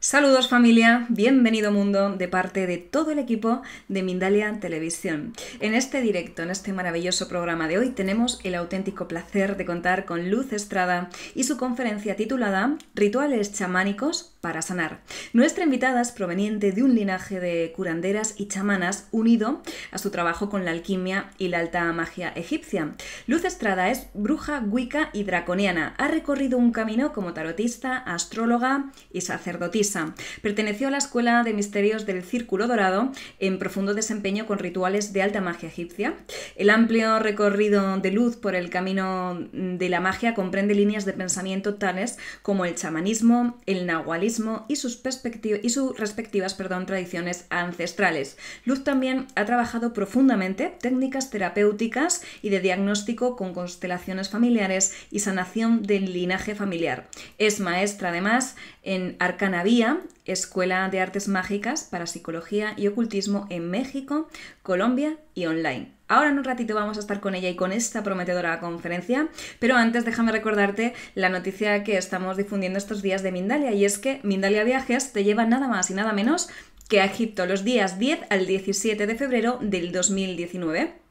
Saludos familia, bienvenido mundo de parte de todo el equipo de Mindalia Televisión. En este directo, en este maravilloso programa de hoy, tenemos el auténtico placer de contar con Luz Estrada y su conferencia titulada Rituales chamánicos para sanar. Nuestra invitada es proveniente de un linaje de curanderas y chamanas unido a su trabajo con la alquimia y la alta magia egipcia. Luz Estrada es bruja, wicca y draconiana. Ha recorrido un camino como tarotista, astróloga y sacerdotisa. Perteneció a la Escuela de Misterios del Círculo Dorado en profundo desempeño con rituales de alta magia egipcia. El amplio recorrido de Luz por el camino de la magia comprende líneas de pensamiento tales como el chamanismo, el nahualismo y sus respectivas tradiciones ancestrales. Luz también ha trabajado profundamente técnicas terapéuticas y de diagnóstico con constelaciones familiares y sanación del linaje familiar. Es maestra además en Arcana Vía, Escuela de Artes Mágicas para Psicología y Ocultismo en México, Colombia y online. Ahora en un ratito vamos a estar con ella y con esta prometedora conferencia, pero antes déjame recordarte la noticia que estamos difundiendo estos días de Mindalia, y es que Mindalia Viajes te lleva nada más y nada menos que a Egipto los días 10 al 17 de febrero del 2019.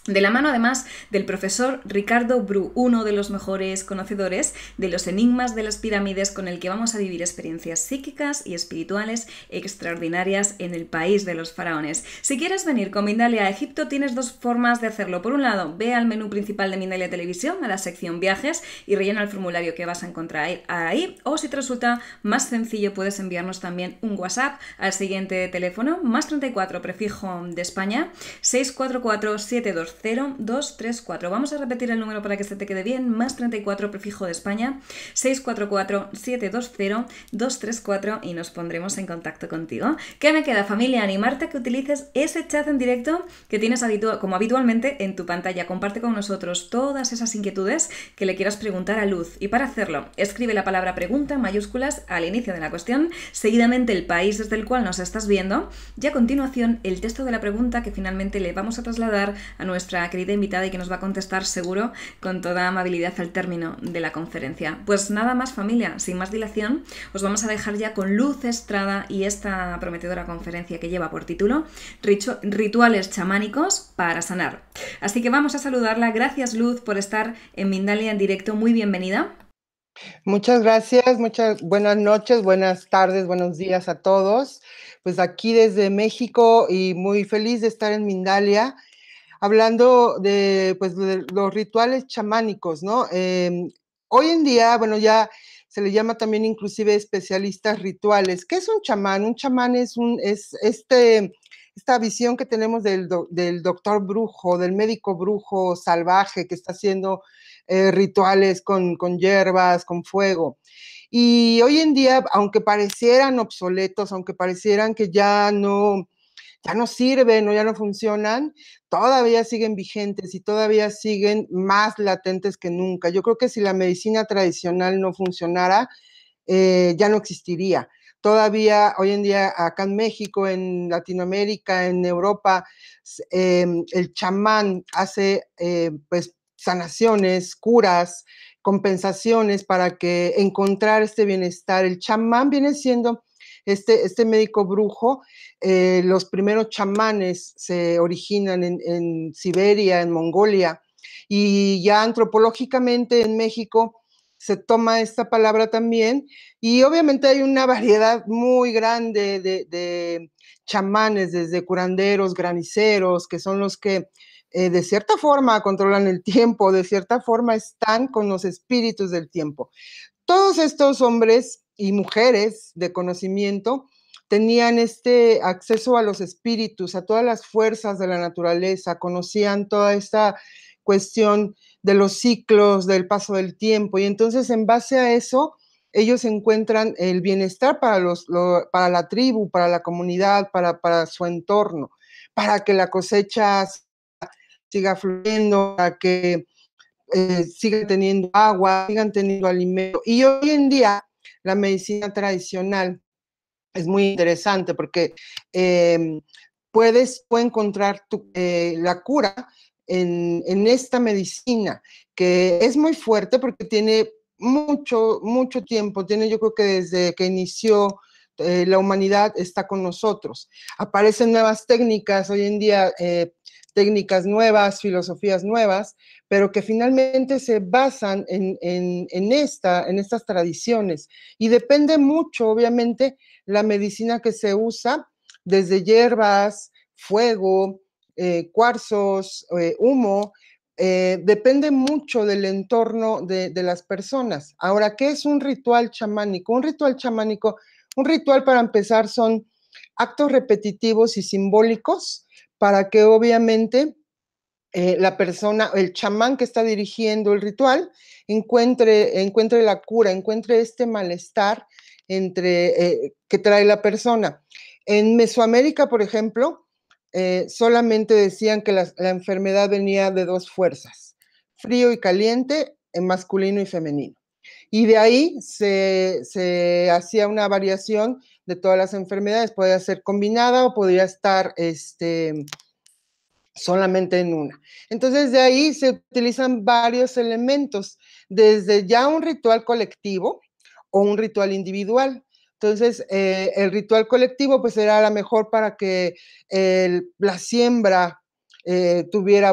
De la mano además del profesor Ricardo Bru, uno de los mejores conocedores de los enigmas de las pirámides, con el que vamos a vivir experiencias psíquicas y espirituales extraordinarias en el país de los faraones. Si quieres venir con Mindalia a Egipto, tienes dos formas de hacerlo. Por un lado, ve al menú principal de Mindalia Televisión, a la sección viajes, y rellena el formulario que vas a encontrar ahí, o si te resulta más sencillo, puedes enviarnos también un WhatsApp al siguiente teléfono, más 34 prefijo de España, 644 720 234. Vamos a repetir el número para que se te quede bien, más 34 prefijo de España, 644 720 234, y nos pondremos en contacto contigo. ¿Qué me queda, familia? Animarte a que utilices ese chat en directo que tienes como habitualmente en tu pantalla. Comparte con nosotros todas esas inquietudes que le quieras preguntar a Luz, y para hacerlo escribe la palabra pregunta en mayúsculas al inicio de la cuestión, seguidamente el país desde el cual nos estás viendo, y a continuación el texto de la pregunta que finalmente le vamos a trasladar a nuestra querida invitada y que nos va a contestar seguro con toda amabilidad al término de la conferencia. Pues nada más, familia, sin más dilación, os vamos a dejar ya con Luz Estrada y esta prometedora conferencia que lleva por título Rituales chamánicos para sanar. Así que vamos a saludarla. Gracias, Luz, por estar en Mindalia en directo. Muy bienvenida. Muchas gracias, muchas buenas noches, buenas tardes, buenos días a todos. Pues aquí desde México y muy feliz de estar en Mindalia, hablando de, pues, de los rituales chamánicos, ¿no? Hoy en día, bueno, ya se le llama también inclusive especialistas rituales. ¿Qué es un chamán? Un chamán es esta visión que tenemos del doctor brujo, del médico brujo salvaje que está haciendo rituales con hierbas, con fuego. Y hoy en día, aunque parecieran obsoletos, aunque parecieran que ya no sirven o ya no funcionan, todavía siguen vigentes y todavía siguen más latentes que nunca. Yo creo que si la medicina tradicional no funcionara, ya no existiría. Todavía hoy en día acá en México, en Latinoamérica, en Europa, el chamán hace pues sanaciones, curas, compensaciones para que encontrar este bienestar. El chamán viene siendo este médico brujo. Los primeros chamanes se originan en Siberia, en Mongolia, y ya antropológicamente en México se toma esta palabra también, y obviamente hay una variedad muy grande de chamanes, desde curanderos, graniceros, que son los que de cierta forma controlan el tiempo, de cierta forma están con los espíritus del tiempo. Todos estos hombres y mujeres de conocimiento tenían este acceso a los espíritus, a todas las fuerzas de la naturaleza, conocían toda esta cuestión de los ciclos, del paso del tiempo, y entonces en base a eso ellos encuentran el bienestar para la tribu, para la comunidad, para su entorno, para que la cosecha siga fluyendo, para que sigan teniendo agua, sigan teniendo alimento. Y hoy en día la medicina tradicional es muy interesante porque puedes encontrar la cura en esta medicina, que es muy fuerte porque tiene mucho tiempo, tiene, yo creo que desde que inició la humanidad está con nosotros. Aparecen nuevas técnicas hoy en día, técnicas nuevas, filosofías nuevas, pero que finalmente se basan en estas tradiciones. Y depende mucho, obviamente, la medicina que se usa, desde hierbas, fuego, cuarzos, humo, depende mucho del entorno de las personas. Ahora, ¿qué es un ritual chamánico? Un ritual para empezar son actos repetitivos y simbólicos para que obviamente la persona, el chamán que está dirigiendo el ritual, encuentre la cura, encuentre este malestar que trae la persona. En Mesoamérica, por ejemplo, solamente decían que la enfermedad venía de dos fuerzas, frío y caliente, en masculino y femenino. Y de ahí se hacía una variación de todas las enfermedades, podía ser combinada o podría estar solamente en una. Entonces de ahí se utilizan varios elementos, desde ya un ritual colectivo o un ritual individual. Entonces, el ritual colectivo pues era a lo mejor para que la siembra tuviera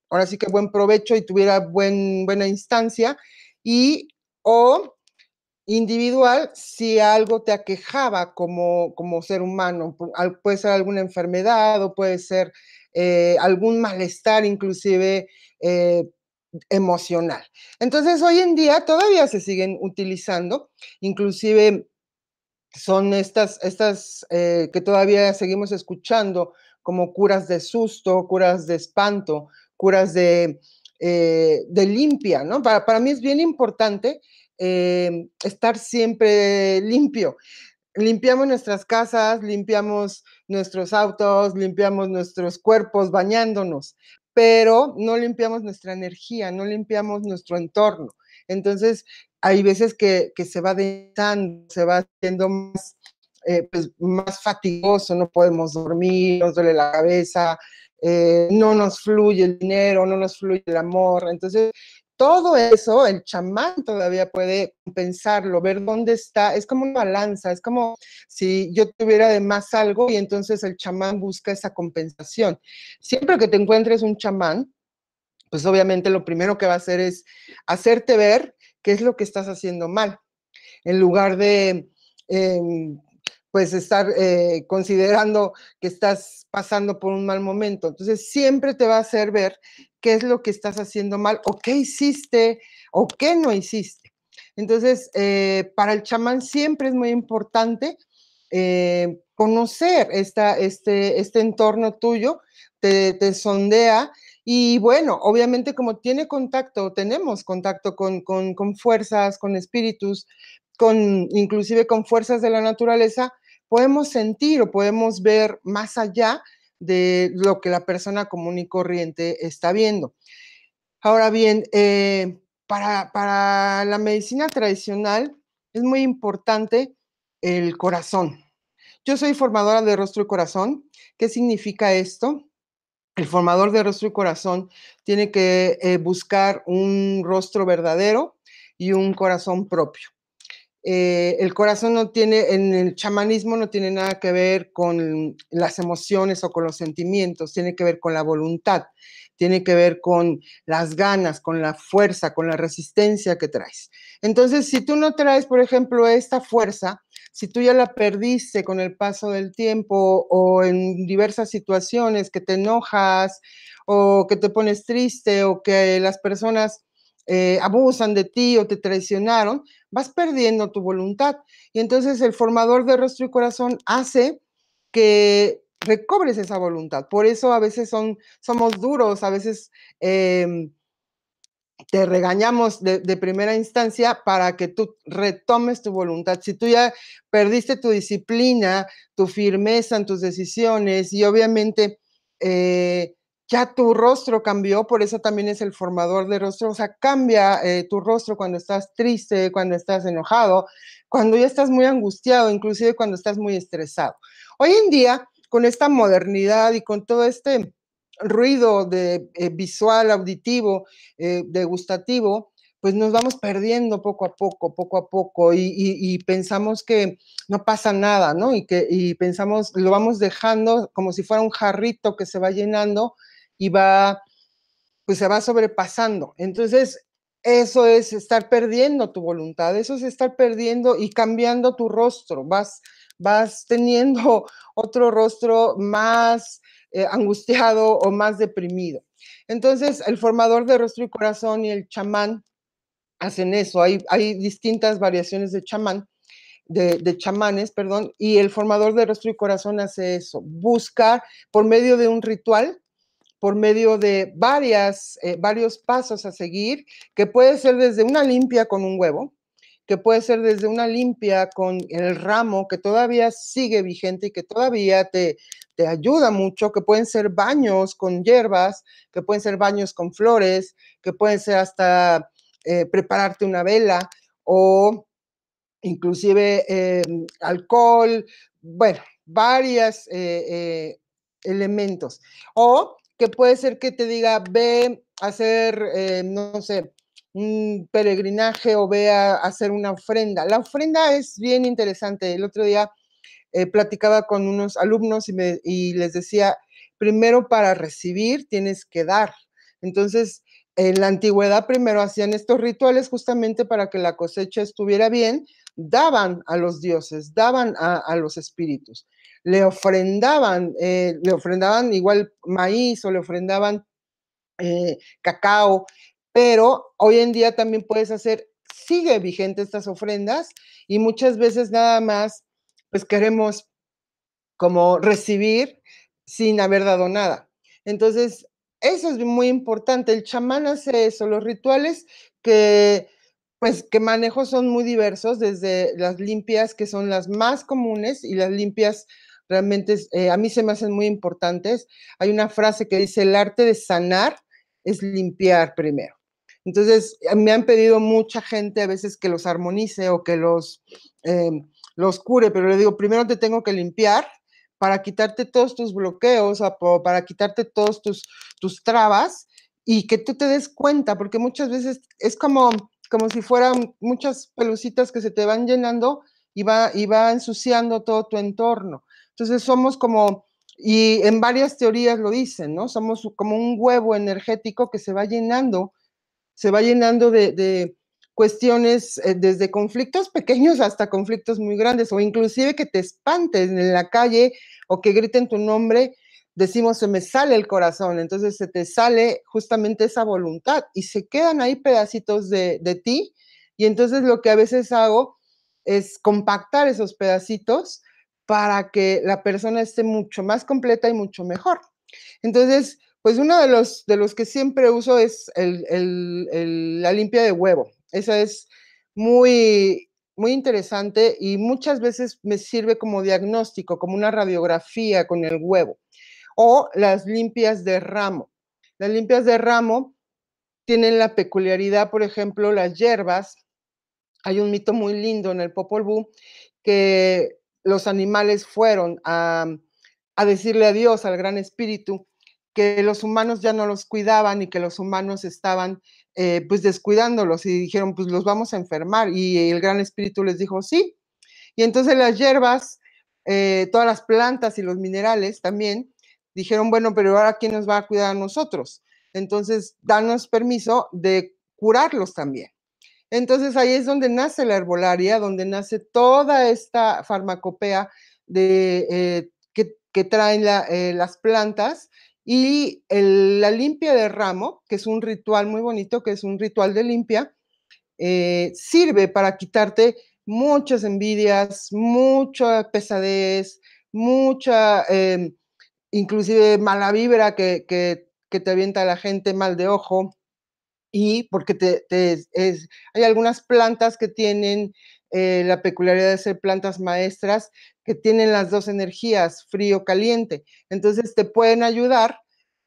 ahora sí que buen provecho y tuviera buena instancia, y o individual si algo te aquejaba como ser humano. Puede ser alguna enfermedad o puede ser algún malestar inclusive emocional. Entonces, hoy en día todavía se siguen utilizando, inclusive son estas que todavía seguimos escuchando como curas de susto, curas de espanto, curas de limpia, ¿no? Para mí es bien importante estar siempre limpio. Limpiamos nuestras casas, limpiamos nuestros autos, limpiamos nuestros cuerpos bañándonos, pero no limpiamos nuestra energía, no limpiamos nuestro entorno. Entonces, hay veces que se va densando, se va haciendo pues, más fatigoso, no podemos dormir, nos duele la cabeza, no nos fluye el dinero, no nos fluye el amor. Entonces, todo eso, el chamán todavía puede pensarlo, ver dónde está, es como una balanza, es como si yo tuviera de más algo y entonces el chamán busca esa compensación. Siempre que te encuentres un chamán, pues obviamente lo primero que va a hacer es hacerte ver qué es lo que estás haciendo mal, en lugar de pues estar considerando que estás pasando por un mal momento. Entonces siempre te va a hacer ver qué es lo que estás haciendo mal o qué hiciste o qué no hiciste. Entonces, para el chamán siempre es muy importante conocer este entorno tuyo, te sondea y bueno, obviamente como tenemos contacto con fuerzas, con espíritus, inclusive con fuerzas de la naturaleza, podemos sentir o podemos ver más allá de lo que la persona común y corriente está viendo. Ahora bien, para la medicina tradicional es muy importante el corazón. Yo soy formadora de rostro y corazón. ¿Qué significa esto? El formador de rostro y corazón tiene que buscar un rostro verdadero y un corazón propio. El corazón en el chamanismo no tiene nada que ver con las emociones o con los sentimientos, tiene que ver con la voluntad, tiene que ver con las ganas, con la fuerza, con la resistencia que traes. Entonces, si tú no traes, por ejemplo, esta fuerza, si tú ya la perdiste con el paso del tiempo o en diversas situaciones que te enojas o que te pones triste o que las personas abusan de ti o te traicionaron, vas perdiendo tu voluntad. Y entonces el formador de rostro y corazón hace que recobres esa voluntad. Por eso a veces somos duros, a veces te regañamos de primera instancia para que tú retomes tu voluntad. Si tú ya perdiste tu disciplina, tu firmeza en tus decisiones y obviamente ya tu rostro cambió, por eso también es el formador de rostro, o sea, cambia tu rostro cuando estás triste, cuando estás enojado, cuando ya estás muy angustiado, inclusive cuando estás muy estresado. Hoy en día, con esta modernidad y con todo este ruido visual, auditivo, degustativo, pues nos vamos perdiendo poco a poco, y pensamos que no pasa nada, ¿no? Y pensamos, lo vamos dejando como si fuera un jarrito que se va llenando y pues se va sobrepasando. Entonces, eso es estar perdiendo tu voluntad, eso es estar perdiendo y cambiando tu rostro, vas teniendo otro rostro más angustiado o más deprimido. Entonces, el formador de rostro y corazón y el chamán hacen eso. Hay distintas variaciones de chamán, de chamanes, perdón, y el formador de rostro y corazón hace eso, buscar por medio de un ritual, por medio de varios pasos a seguir, que puede ser desde una limpia con un huevo, que puede ser desde una limpia con el ramo, que todavía sigue vigente y que todavía te ayuda mucho, que pueden ser baños con hierbas, que pueden ser baños con flores, que pueden ser hasta prepararte una vela o inclusive alcohol, bueno, varios elementos. O que puede ser que te diga, ve a hacer, no sé, un peregrinaje o ve a hacer una ofrenda. La ofrenda es bien interesante. El otro día platicaba con unos alumnos y les decía, primero para recibir tienes que dar. Entonces, en la antigüedad primero hacían estos rituales justamente para que la cosecha estuviera bien, daban a los dioses, daban a los espíritus, le ofrendaban igual maíz o le ofrendaban cacao, pero hoy en día también puedes hacer, sigue vigente estas ofrendas y muchas veces nada más pues queremos como recibir sin haber dado nada. Entonces, eso es muy importante. El chamán hace eso, los rituales que, pues, que manejo son muy diversos, desde las limpias, que son las más comunes, y las limpias realmente a mí se me hacen muy importantes. Hay una frase que dice, el arte de sanar es limpiar primero. Entonces, me han pedido mucha gente a veces que los armonice o que los cure, pero le digo, primero te tengo que limpiar para quitarte todos tus bloqueos, para quitarte todos tus trabas y que tú te des cuenta, porque muchas veces es como si fueran muchas pelucitas que se te van llenando y va ensuciando todo tu entorno. Entonces somos como, y en varias teorías lo dicen, ¿no? Somos como un huevo energético que se va llenando de cuestiones, desde conflictos pequeños hasta conflictos muy grandes, o inclusive que te espantes en la calle o que griten tu nombre, decimos, se me sale el corazón, entonces se te sale justamente esa voluntad y se quedan ahí pedacitos de ti, y entonces lo que a veces hago es compactar esos pedacitos para que la persona esté mucho más completa y mucho mejor. Entonces, pues uno de los que siempre uso es la limpia de huevo. Esa es muy, muy interesante y muchas veces me sirve como diagnóstico, como una radiografía con el huevo. O las limpias de ramo. Las limpias de ramo tienen la peculiaridad, por ejemplo, las hierbas. Hay un mito muy lindo en el Popol Vuh que los animales fueron a decirle adiós al gran espíritu, que los humanos ya no los cuidaban y que los humanos estaban pues descuidándolos y dijeron pues los vamos a enfermar y el gran espíritu les dijo sí. Y entonces las hierbas, todas las plantas y los minerales también dijeron bueno, pero ahora ¿quién nos va a cuidar a nosotros? Entonces danos permiso de curarlos también. Entonces ahí es donde nace la herbolaria, donde nace toda esta farmacopea que traen las plantas y la limpia de ramo, que es un ritual muy bonito, que es un ritual de limpia, sirve para quitarte muchas envidias, mucha pesadez, mucha, inclusive mala vibra que te avienta la gente, mal de ojo, y porque hay algunas plantas que tienen la peculiaridad de ser plantas maestras que tienen las dos energías, frío, caliente. Entonces te pueden ayudar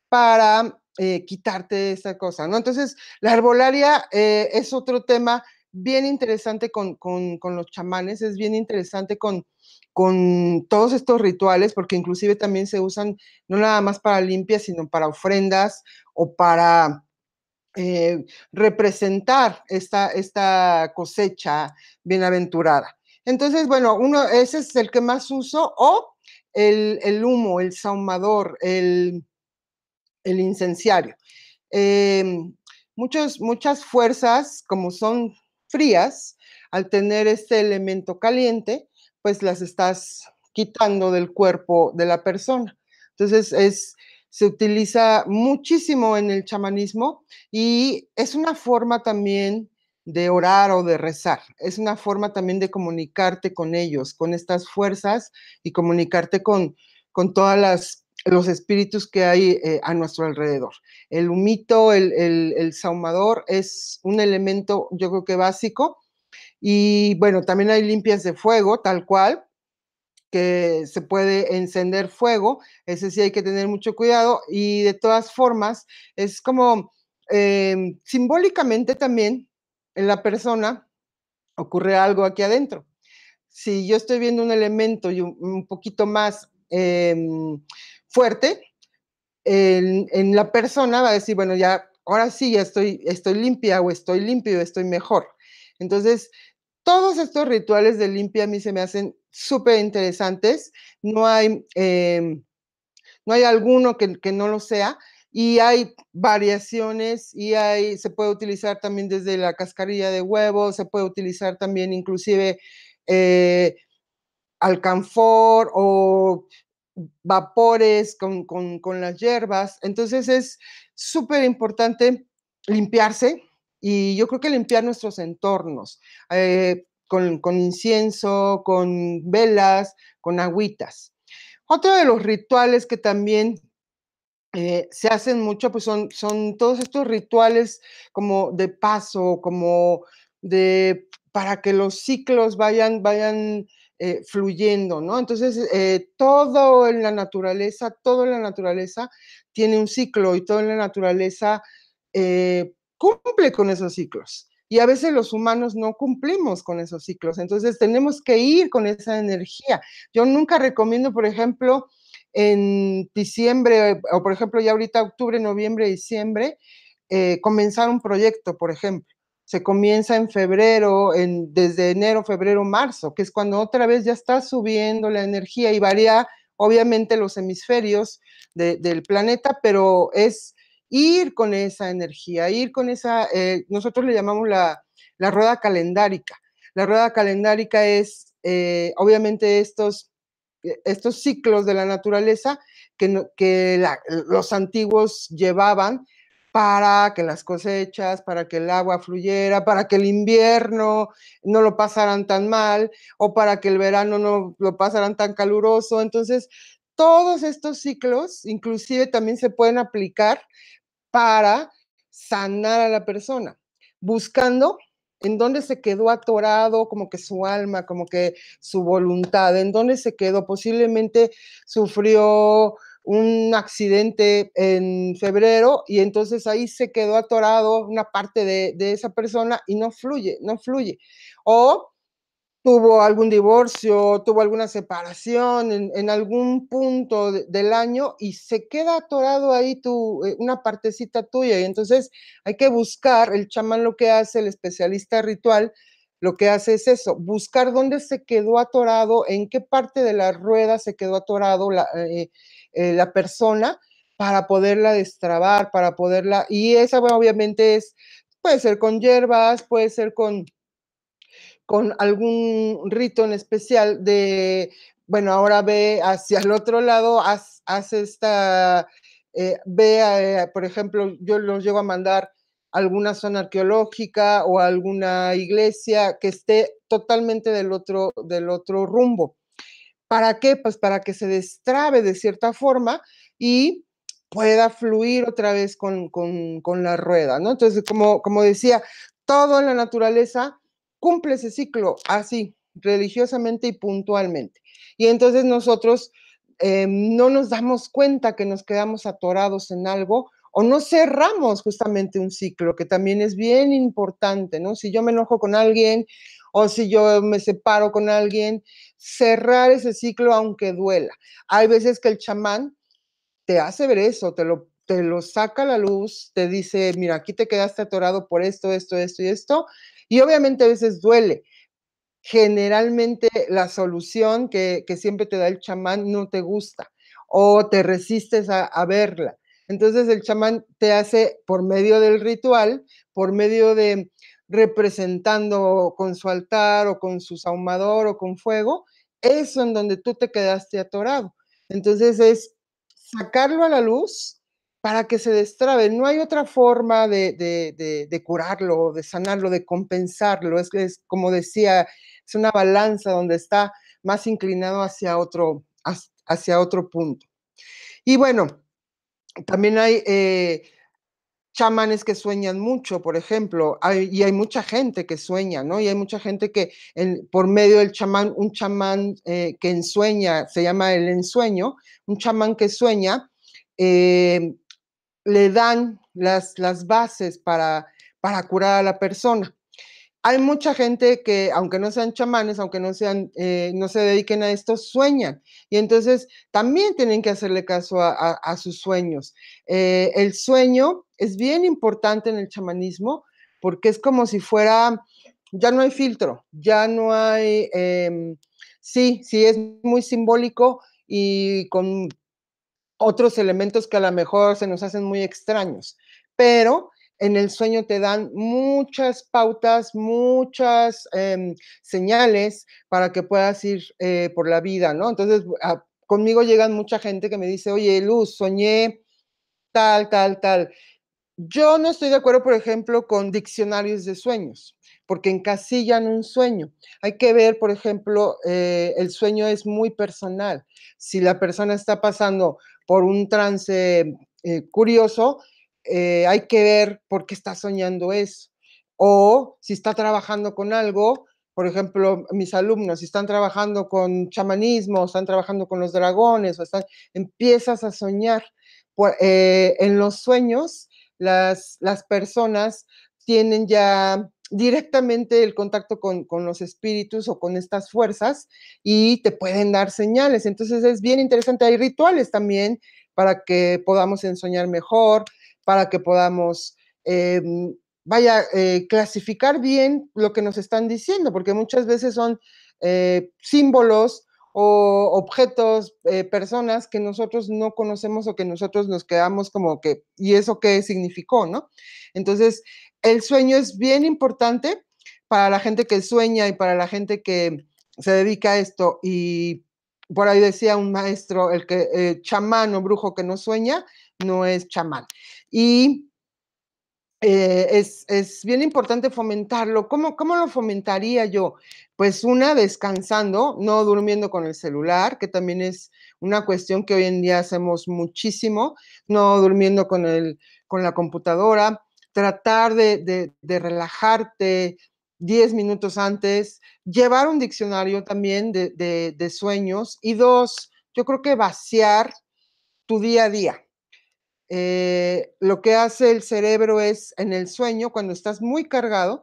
para quitarte esa cosa, ¿no? Entonces, la herbolaria es otro tema bien interesante con los chamanes, es bien interesante con todos estos rituales, porque inclusive también se usan no nada más para limpias, sino para ofrendas o para representar esta cosecha bienaventurada. Entonces, bueno, ese es el que más uso, o el humo, el sahumador, el incenciario. Muchas fuerzas, como son frías, al tener este elemento caliente, pues las estás quitando del cuerpo de la persona. Entonces, se utiliza muchísimo en el chamanismo y es una forma también de orar o de rezar. Es una forma también de comunicarte con ellos, con estas fuerzas, y comunicarte con todas los espíritus que hay a nuestro alrededor. El humito, el sahumador es un elemento, yo creo que básico. Y bueno, también hay limpias de fuego, tal cual, que se puede encender fuego. Ese sí hay que tener mucho cuidado, y de todas formas es como simbólicamente también en la persona ocurre algo aquí adentro. Si yo estoy viendo un elemento y un poquito más fuerte, en la persona va a decir, bueno, ya, ahora sí, ya estoy limpia, o estoy limpio, estoy mejor. Entonces, todos estos rituales de limpia a mí se me hacen súper interesantes. No hay, no hay alguno que no lo sea, y hay variaciones, y se puede utilizar también desde la cascarilla de huevo, se puede utilizar también inclusive alcanfor o vapores con las hierbas. Entonces es súper importante limpiarse, y yo creo que limpiar nuestros entornos con incienso, con velas, con agüitas. Otro de los rituales que también se hacen mucho, pues son todos estos rituales como de paso, como para que los ciclos vayan fluyendo, ¿no? Entonces, todo en la naturaleza tiene un ciclo, y todo en la naturaleza cumple con esos ciclos. Y a veces los humanos no cumplimos con esos ciclos, entonces tenemos que ir con esa energía. Yo nunca recomiendo, por ejemplo, en diciembre, o por ejemplo ya ahorita octubre, noviembre, diciembre, comenzar un proyecto, por ejemplo. Se comienza en febrero, desde enero, febrero, marzo, que es cuando otra vez ya está subiendo la energía, y varía obviamente los hemisferios del planeta, pero es ir con esa energía, ir con esa, nosotros le llamamos la rueda calendárica. La rueda calendárica es obviamente estos ciclos de la naturaleza que los antiguos llevaban para que las cosechas, para que el agua fluyera, para que el invierno no lo pasaran tan mal, o para que el verano no lo pasaran tan caluroso. Entonces, todos estos ciclos inclusive también se pueden aplicar para sanar a la persona, buscando en dónde se quedó atorado, como que su alma, como que su voluntad, en dónde se quedó. Posiblemente sufrió un accidente en febrero, y entonces ahí se quedó atorado una parte de esa persona, y no fluye, no fluye. O tuvo algún divorcio, tuvo alguna separación en algún punto del año, y se queda atorado ahí una partecita tuya. Y entonces hay que buscar, el chamán lo que hace, el especialista ritual, lo que hace es eso, buscar dónde se quedó atorado, en qué parte de la rueda se quedó atorado la persona, para poderla destrabar, y esa, bueno, obviamente puede ser con hierbas, puede ser con algún rito en especial bueno, ahora ve hacia el otro lado, haz esta, por ejemplo, yo los llego a mandar a alguna zona arqueológica o a alguna iglesia que esté totalmente del otro rumbo. ¿Para qué? Pues para que se destrabe de cierta forma y pueda fluir otra vez con la rueda, ¿no? Entonces, como decía, todo en la naturaleza cumple ese ciclo así, religiosamente y puntualmente. Y entonces nosotros no nos damos cuenta que nos quedamos atorados en algo, o no cerramos justamente un ciclo, que también es bien importante, ¿no? Si yo me enojo con alguien, o si yo me separo con alguien, cerrar ese ciclo aunque duela. Hay veces que el chamán te hace ver eso, te te lo saca a la luz, te dice, mira, aquí te quedaste atorado por esto, esto, esto y esto, y obviamente a veces duele. Generalmente la solución que siempre te da el chamán no te gusta o te resistes a verla. Entonces el chamán te hace por medio del ritual, por medio de representando con su altar o con su sahumador o con fuego, eso en donde tú te quedaste atorado. Entonces es sacarlo a la luz para que se destrabe. No hay otra forma de curarlo, de sanarlo, de compensarlo. Es como decía, es una balanza donde está más inclinado hacia otro punto. Y bueno, también hay chamanes que sueñan mucho, por ejemplo, y hay mucha gente que sueña, ¿no? Y hay mucha gente que por medio del chamán, un chamán que ensueña, se llama el ensueño, un chamán que sueña, le dan las bases para curar a la persona. Hay mucha gente que, aunque no sean chamanes, aunque no se dediquen a esto, sueñan. Y entonces también tienen que hacerle caso a sus sueños. El sueño es bien importante en el chamanismo porque es como si fuera, ya no hay filtro, ya no hay, sí, es muy simbólico y con otros elementos que a lo mejor se nos hacen muy extraños, pero en el sueño te dan muchas pautas, muchas señales para que puedas ir por la vida, ¿no? Entonces, conmigo llegan mucha gente que me dice, oye, Luz, soñé tal, tal, tal. Yo no estoy de acuerdo, por ejemplo, con diccionarios de sueños, porque encasillan un sueño. Hay que ver, por ejemplo, el sueño es muy personal. Si la persona está pasando por un trance curioso, hay que ver por qué está soñando eso. O si está trabajando con algo, por ejemplo, mis alumnos, si están trabajando con chamanismo, están trabajando con los dragones, empiezas a soñar. En los sueños, las personas tienen ya directamente el contacto con los espíritus o con estas fuerzas y te pueden dar señales. Entonces es bien interesante. Hay rituales también para que podamos ensoñar mejor, para que podamos, clasificar bien lo que nos están diciendo, porque muchas veces son símbolos o objetos, personas que nosotros no conocemos o que nosotros nos quedamos como que, ¿y eso qué significó, no? Entonces, el sueño es bien importante para la gente que sueña y para la gente que se dedica a esto. Y por ahí decía un maestro, el que chamán o brujo que no sueña, no es chamán. Y es bien importante fomentarlo. ¿Cómo lo fomentaría yo? Pues una, descansando, no durmiendo con el celular, que también es una cuestión que hoy en día hacemos muchísimo, no durmiendo con la computadora, tratar de relajarte 10 minutos antes, llevar un diccionario también de sueños y dos, yo creo que vaciar tu día a día. Lo que hace el cerebro es, en el sueño, cuando estás muy cargado,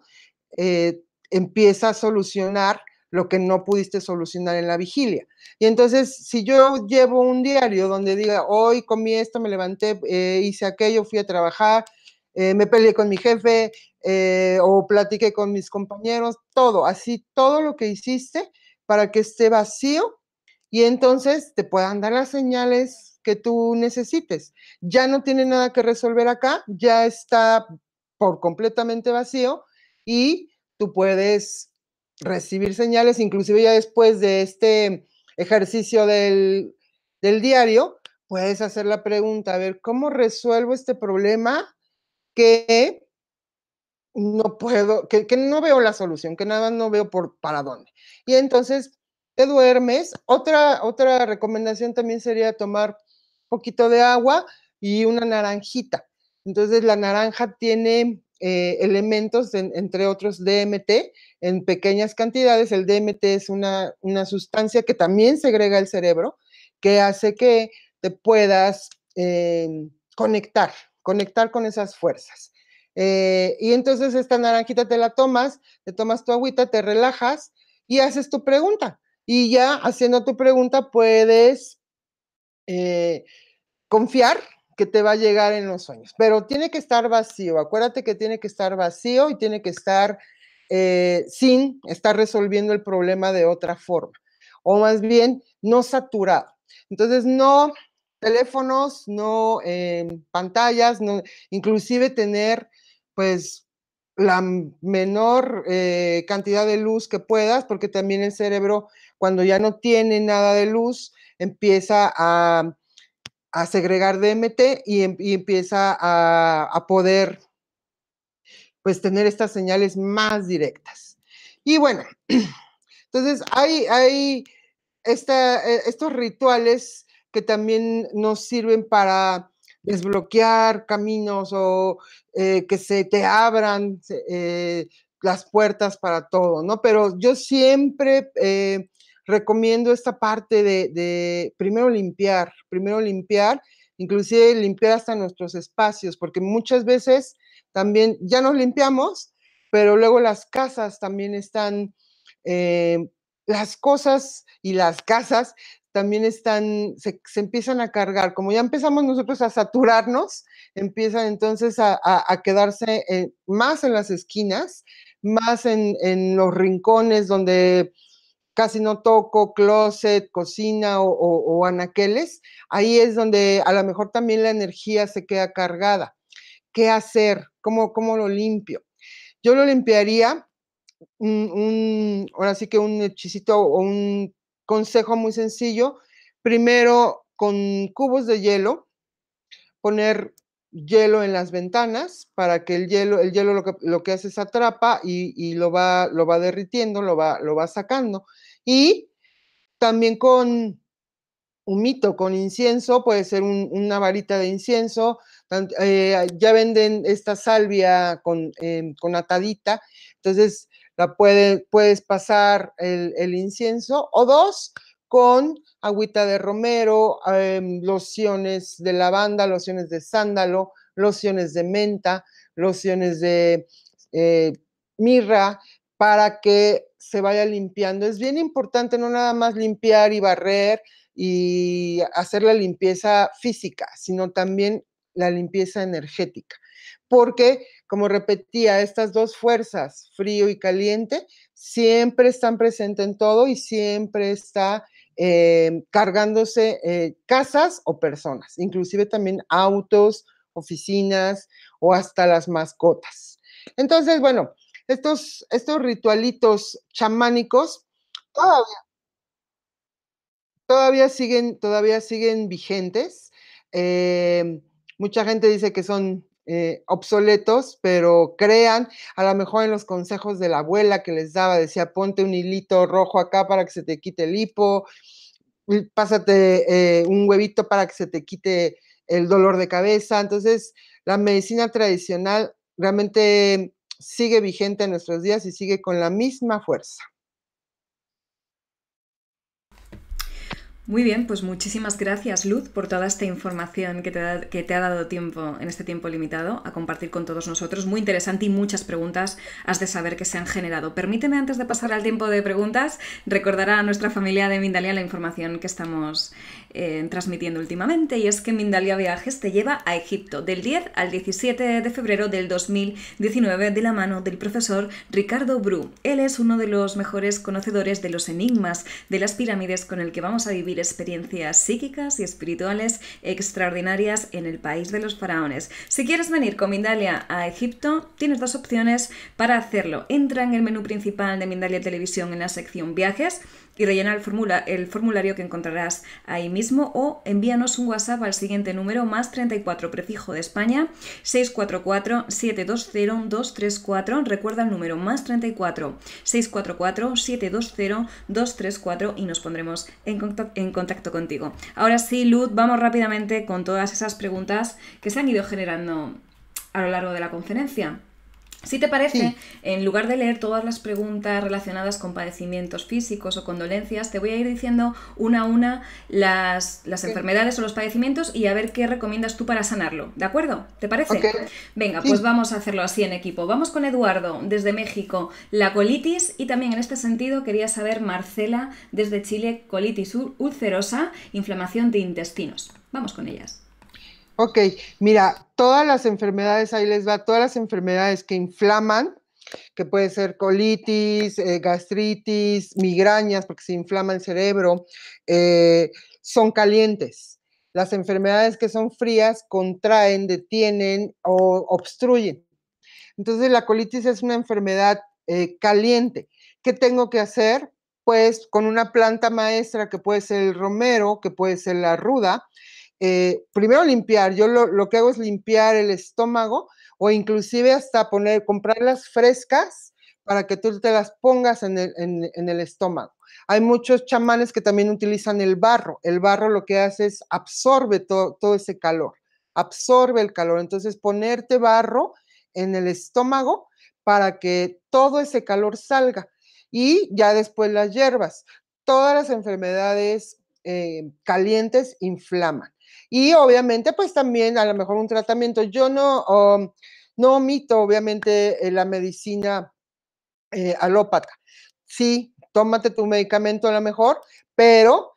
empieza a solucionar lo que no pudiste solucionar en la vigilia. Y entonces, si yo llevo un diario donde diga, hoy comí esto, me levanté, hice aquello, fui a trabajar, me peleé con mi jefe, o platiqué con mis compañeros, todo, así, todo lo que hiciste para que esté vacío y entonces te puedan dar las señales que tú necesites. Ya no tiene nada que resolver acá, ya está por completamente vacío y tú puedes recibir señales, inclusive ya después de este ejercicio del diario, puedes hacer la pregunta, a ver, ¿cómo resuelvo este problema que no puedo, que no veo la solución, que nada no veo para dónde? Y entonces te duermes. Otra recomendación también sería tomar poquito de agua y una naranjita. Entonces la naranja tiene elementos, entre otros DMT, en pequeñas cantidades. El DMT es una sustancia que también segrega el cerebro, que hace que te puedas conectar con esas fuerzas. Y entonces esta naranjita te la tomas, te tomas tu agüita, te relajas y haces tu pregunta. Y ya haciendo tu pregunta puedes confiar que te va a llegar en los sueños, pero tiene que estar vacío. Acuérdate que tiene que estar vacío y tiene que estar sin estar resolviendo el problema de otra forma, o más bien no saturado. Entonces, no teléfonos, no pantallas, no, inclusive tener pues la menor cantidad de luz que puedas, porque también el cerebro, cuando ya no tiene nada de luz, empieza a segregar DMT y empieza a poder pues tener estas señales más directas. Y bueno, entonces hay estos rituales que también nos sirven para desbloquear caminos o que se te abran las puertas para todo, ¿no? Pero yo siempre recomiendo esta parte de primero limpiar, inclusive limpiar hasta nuestros espacios, porque muchas veces también ya nos limpiamos, pero luego las casas también están, las cosas y las casas también están, se empiezan a cargar. Como ya empezamos nosotros a saturarnos, empiezan entonces a quedarse más en las esquinas, más en los rincones donde casi no toco, closet, cocina o anaqueles. Ahí es donde a lo mejor también la energía se queda cargada. ¿Qué hacer? ¿Cómo lo limpio? Yo lo limpiaría, ahora sí que un hechicito o un consejo muy sencillo. Primero, con cubos de hielo, poner hielo en las ventanas para que el hielo lo que hace es atrapa y lo va derritiendo, lo va sacando. Y también con humito, con incienso, puede ser una varita de incienso. Ya venden esta salvia con atadita, entonces puedes pasar el incienso, o dos, con agüita de romero, lociones de lavanda, lociones de sándalo, lociones de menta, lociones de mirra, para que se vaya limpiando. Es bien importante no nada más limpiar y barrer y hacer la limpieza física, sino también la limpieza energética. Porque, como repetía, estas dos fuerzas, frío y caliente, siempre están presentes en todo y siempre está cargándose casas o personas, inclusive también autos, oficinas o hasta las mascotas. Entonces, bueno, estos ritualitos chamánicos todavía todavía siguen vigentes. Mucha gente dice que son obsoletos, pero crean, a lo mejor en los consejos de la abuela que les daba, decía, ponte un hilito rojo acá para que se te quite el hipo, pásate un huevito para que se te quite el dolor de cabeza. Entonces, la medicina tradicional realmente sigue vigente en nuestros días y sigue con la misma fuerza. Muy bien, pues muchísimas gracias, Luz, por toda esta información que te ha dado tiempo en este tiempo limitado a compartir con todos nosotros. Muy interesante y muchas preguntas has de saber que se han generado. Permíteme, antes de pasar al tiempo de preguntas, recordar a nuestra familia de Mindalia la información que estamos transmitiendo últimamente, y es que Mindalia Viajes te lleva a Egipto del 10 al 17 de febrero del 2019 de la mano del profesor Ricardo Bru. Él es uno de los mejores conocedores de los enigmas de las pirámides, con el que vamos a vivir experiencias psíquicas y espirituales extraordinarias en el país de los faraones. Si quieres venir con Mindalia a Egipto, tienes dos opciones para hacerlo. Entra en el menú principal de Mindalia Televisión en la sección Viajes y rellena el formulario que encontrarás ahí mismo, o envíanos un WhatsApp al siguiente número, +34 prefijo de España 644-720-234. Recuerda el número +34 644-720-234 y nos pondremos en contacto contigo. Ahora sí, Luz, vamos rápidamente con todas esas preguntas que se han ido generando a lo largo de la conferencia. Si te parece, sí, en lugar de leer todas las preguntas relacionadas con padecimientos físicos o con dolencias, te voy a ir diciendo una a una las enfermedades o los padecimientos y a ver qué recomiendas tú para sanarlo. ¿De acuerdo? ¿Te parece? Okay. Venga, sí, pues vamos a hacerlo así en equipo. Vamos con Eduardo, desde México, la colitis, y también en este sentido quería saber, Marcela, desde Chile, colitis ulcerosa, inflamación de intestinos. Vamos con ellas. Ok, mira, todas las enfermedades, ahí les va, todas las enfermedades que inflaman, que puede ser colitis, gastritis, migrañas, porque se inflama el cerebro, eh, son calientes. Las enfermedades que son frías contraen, detienen o obstruyen. Entonces, la colitis es una enfermedad caliente. ¿Qué tengo que hacer? Pues con una planta maestra que puede ser el romero, que puede ser la ruda, primero limpiar. Yo lo que hago es limpiar el estómago o inclusive hasta comprarlas frescas para que tú te las pongas en el estómago. Hay muchos chamanes que también utilizan el barro. El barro lo que hace es absorbe todo ese calor, absorbe el calor. Entonces, ponerte barro en el estómago para que todo ese calor salga. Y ya después las hierbas. Todas las enfermedades calientes inflaman. Y obviamente, pues también a lo mejor un tratamiento. Yo no omito, obviamente, la medicina alópata. Sí, tómate tu medicamento a lo mejor, pero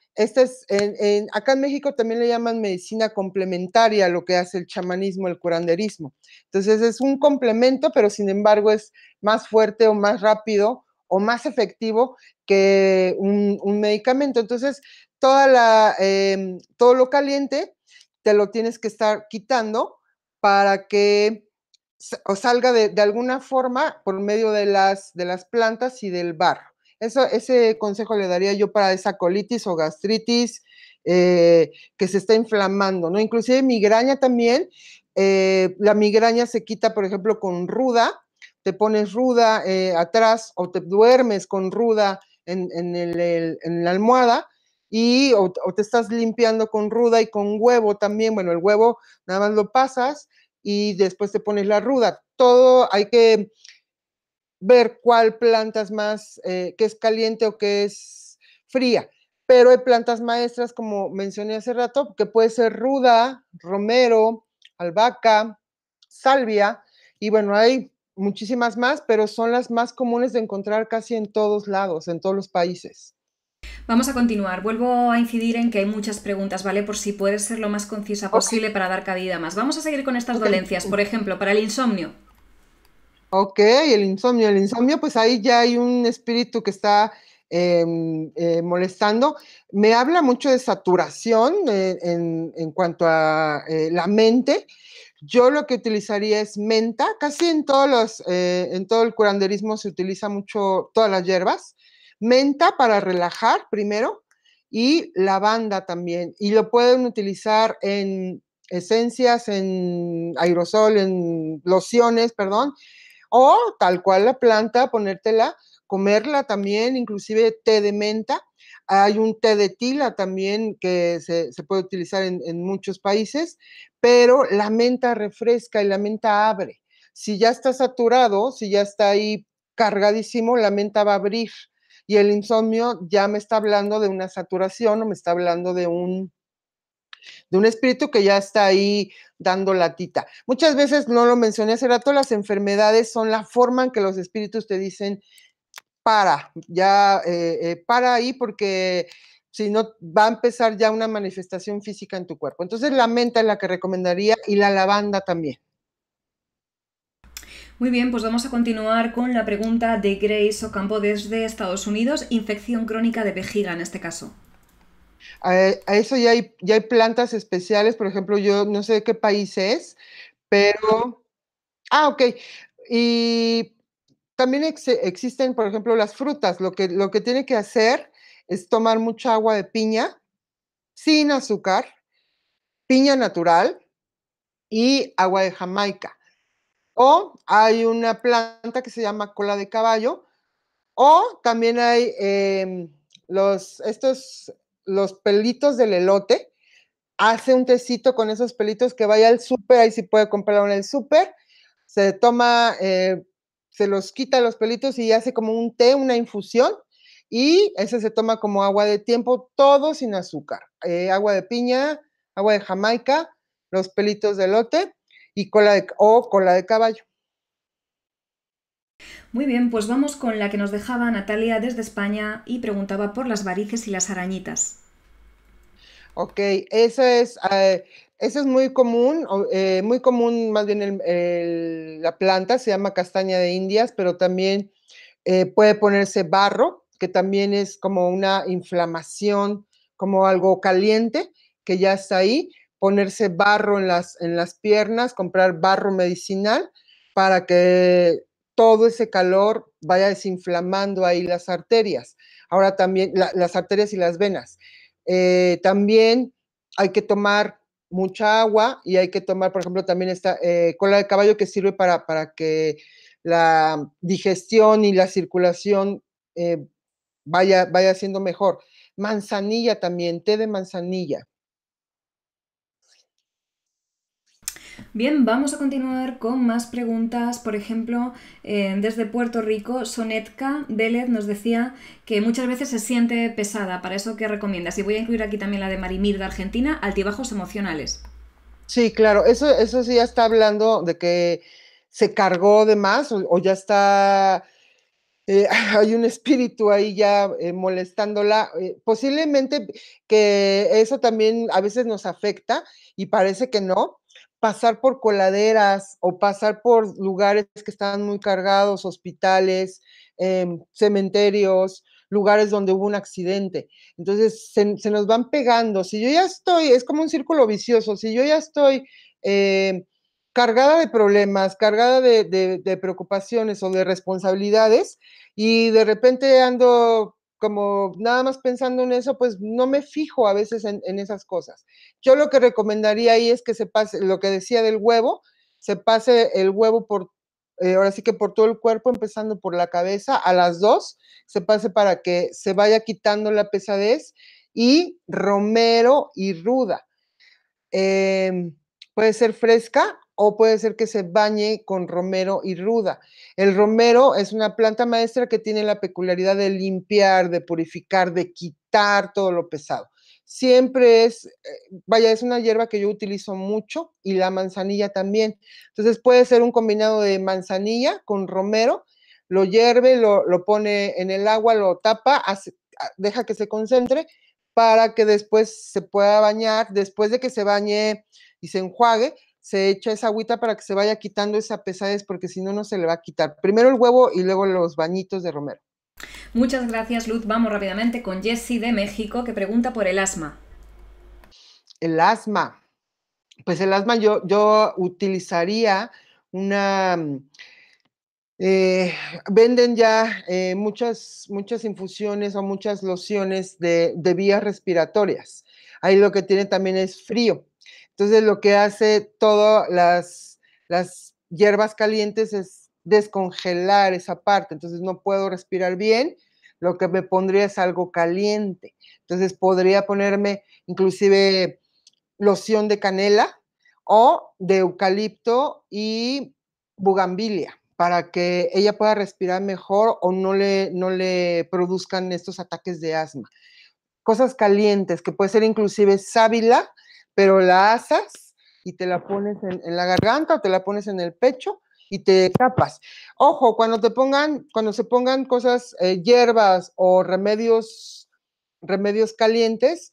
acá en México también le llaman medicina complementaria lo que hace el chamanismo, el curanderismo. Entonces es un complemento, pero sin embargo es más fuerte o más rápido o más efectivo que un medicamento. Entonces, todo lo caliente te lo tienes que estar quitando para que o salga de alguna forma por medio de las plantas y del barro. Ese consejo le daría yo para esa colitis o gastritis que se está inflamando, ¿no? Inclusive migraña también. La migraña se quita, por ejemplo, con ruda. Te pones ruda atrás o te duermes con ruda en la almohada o te estás limpiando con ruda y con huevo también. Bueno, el huevo nada más lo pasas y después te pones la ruda. Todo hay que ver cuál planta es más, que es caliente o que es fría. Pero hay plantas maestras, como mencioné hace rato, que puede ser ruda, romero, albahaca, salvia, y bueno, hay muchísimas más, pero son las más comunes de encontrar casi en todos lados, en todos los países. Vamos a continuar. Vuelvo a incidir en que hay muchas preguntas, ¿vale? Por si puedes ser lo más concisa Ok, posible para dar cabida más. Vamos a seguir con estas ok. dolencias. Por ejemplo, para el insomnio. Ok, el insomnio, pues ahí ya hay un espíritu que está molestando. Me habla mucho de saturación en cuanto a la mente. Yo lo que utilizaría es menta. Casi en todo el curanderismo se utiliza mucho todas las hierbas. Menta para relajar primero y lavanda también. Y lo pueden utilizar en esencias, en aerosol, en lociones, perdón, o tal cual la planta, ponértela, comerla también, inclusive té de menta. Hay un té de tila también que se puede utilizar en muchos países, pero la menta refresca y la menta abre. Si ya está saturado, si ya está ahí cargadísimo, la menta va a abrir. Y el insomnio ya me está hablando de una saturación o me está hablando de un espíritu que ya está ahí dando latita. Muchas veces, no lo mencioné hace rato, las enfermedades son la forma en que los espíritus te dicen, para ahí porque si no va a empezar ya una manifestación física en tu cuerpo. Entonces la menta es la que recomendaría y la lavanda también. Muy bien, pues vamos a continuar con la pregunta de Grace Ocampo desde Estados Unidos. Infección crónica de vejiga en este caso. A eso ya hay plantas especiales, por ejemplo, yo no sé de qué país es, pero... Ah, ok. Y también existen, por ejemplo, las frutas. Lo que tiene que hacer es tomar mucha agua de piña sin azúcar, piña natural y agua de Jamaica. O hay una planta que se llama cola de caballo, o también hay los pelitos del elote. Hace un tecito con esos pelitos que vaya al súper, ahí sí puede comprarlo en el súper, se toma, se los quita los pelitos y hace como un té, una infusión, y ese se toma como agua de tiempo, todo sin azúcar. Agua de piña, agua de Jamaica, los pelitos de elote y cola de caballo. Muy bien, pues vamos con la que nos dejaba Natalia desde España y preguntaba por las varices y las arañitas. Ok, eso es muy común más bien la planta, se llama castaña de Indias, pero también puede ponerse barro, que también es como una inflamación, como algo caliente, que ya está ahí, ponerse barro en las piernas, comprar barro medicinal para que todo ese calor vaya desinflamando ahí las arterias. Ahora también las arterias y las venas. También hay que tomar mucha agua y hay que tomar, por ejemplo, también esta cola de caballo que sirve para que la digestión y la circulación vaya siendo mejor. Manzanilla también, té de manzanilla. Bien, vamos a continuar con más preguntas. Por ejemplo, desde Puerto Rico, Sonetka Vélez nos decía que muchas veces se siente pesada. ¿Para eso qué recomiendas? Y voy a incluir aquí también la de Marimir de Argentina, altibajos emocionales. Sí, claro, eso sí ya está hablando de que se cargó de más o ya está, hay un espíritu ahí ya molestándola. Posiblemente que eso también a veces nos afecta y parece que no. Pasar por coladeras o pasar por lugares que están muy cargados, hospitales, cementerios, lugares donde hubo un accidente. Entonces se nos van pegando. Si yo ya estoy, es como un círculo vicioso, si yo ya estoy eh, cargada de problemas, cargada de preocupaciones o de responsabilidades, y de repente ando como nada más pensando en eso, pues no me fijo a veces en esas cosas. Yo lo que recomendaría ahí es que se pase, lo que decía del huevo, se pase el huevo por, ahora sí que por todo el cuerpo, empezando por la cabeza, a las dos, se pase para que se vaya quitando la pesadez, y romero y ruda. Puede ser fresca o puede ser que se bañe con romero y ruda. El romero es una planta maestra que tiene la peculiaridad de limpiar, de purificar, de quitar todo lo pesado. Siempre vaya, es una hierba que yo utilizo mucho, y la manzanilla también. Entonces puede ser un combinado de manzanilla con romero, lo hierve, lo pone en el agua, lo tapa, deja que se concentre para que después se pueda bañar. Después de que se bañe y se enjuague, se echa esa agüita para que se vaya quitando esa pesadez, porque si no, no se le va a quitar. Primero el huevo y luego los bañitos de romero. Muchas gracias, Luz. Vamos rápidamente con Jessie de México, que pregunta por el asma. El asma. Pues el asma yo utilizaría una... Eh, venden ya muchas infusiones o muchas lociones de vías respiratorias. Ahí lo que tiene también es frío. Entonces lo que hace todas las hierbas calientes es descongelar esa parte. Entonces no puedo respirar bien. Lo que me pondría es algo caliente. Entonces podría ponerme inclusive loción de canela o de eucalipto y bugambilia, para que ella pueda respirar mejor o no le produzcan estos ataques de asma. Cosas calientes, que puede ser inclusive sábila, pero la asas y te la pones en la garganta o te la pones en el pecho y te tapas. Ojo, cuando se pongan cosas, hierbas o remedios calientes,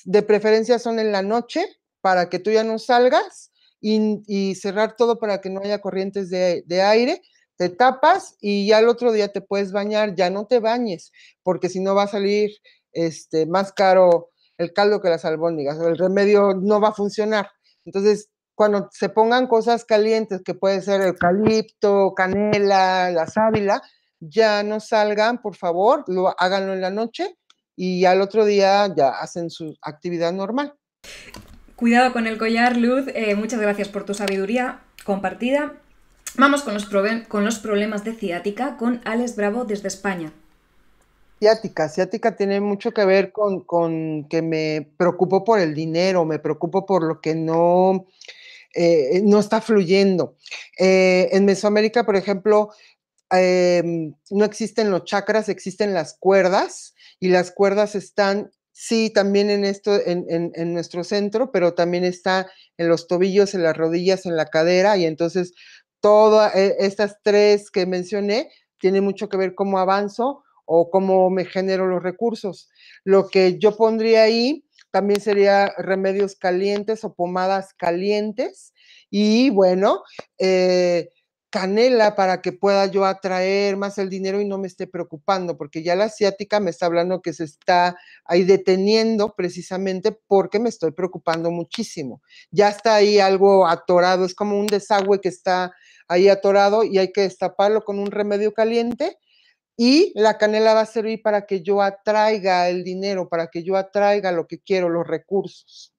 de preferencia son en la noche, para que tú ya no salgas, y cerrar todo para que no haya corrientes de aire. Te tapas y ya el otro día te puedes bañar. Ya no te bañes, porque si no va a salir más caro el caldo que las albóndigas, el remedio no va a funcionar. Entonces, cuando se pongan cosas calientes, que puede ser eucalipto, canela, la sábila, ya no salgan, por favor, háganlo en la noche, y al otro día ya hacen su actividad normal. Cuidado con el collar, Luz. Muchas gracias por tu sabiduría compartida. Vamos con los problemas de ciática con Alex Bravo desde España. Ciática tiene mucho que ver con que me preocupo por el dinero, me preocupo por lo que no está fluyendo. En Mesoamérica, por ejemplo, no existen los chakras, existen las cuerdas, y las cuerdas están, sí, también en nuestro centro, pero también está en los tobillos, en las rodillas, en la cadera, y entonces todas estas tres que mencioné tienen mucho que ver cómo avanzo o cómo me genero los recursos. Lo que yo pondría ahí también sería remedios calientes o pomadas calientes, y bueno, canela para que pueda yo atraer más el dinero y no me esté preocupando, porque ya la asiática me está hablando que se está ahí deteniendo precisamente porque me estoy preocupando muchísimo. Ya está ahí algo atorado, es como un desagüe que está ahí atorado y hay que destaparlo con un remedio caliente, y la canela va a servir para que yo atraiga el dinero, para que yo atraiga lo que quiero, los recursos.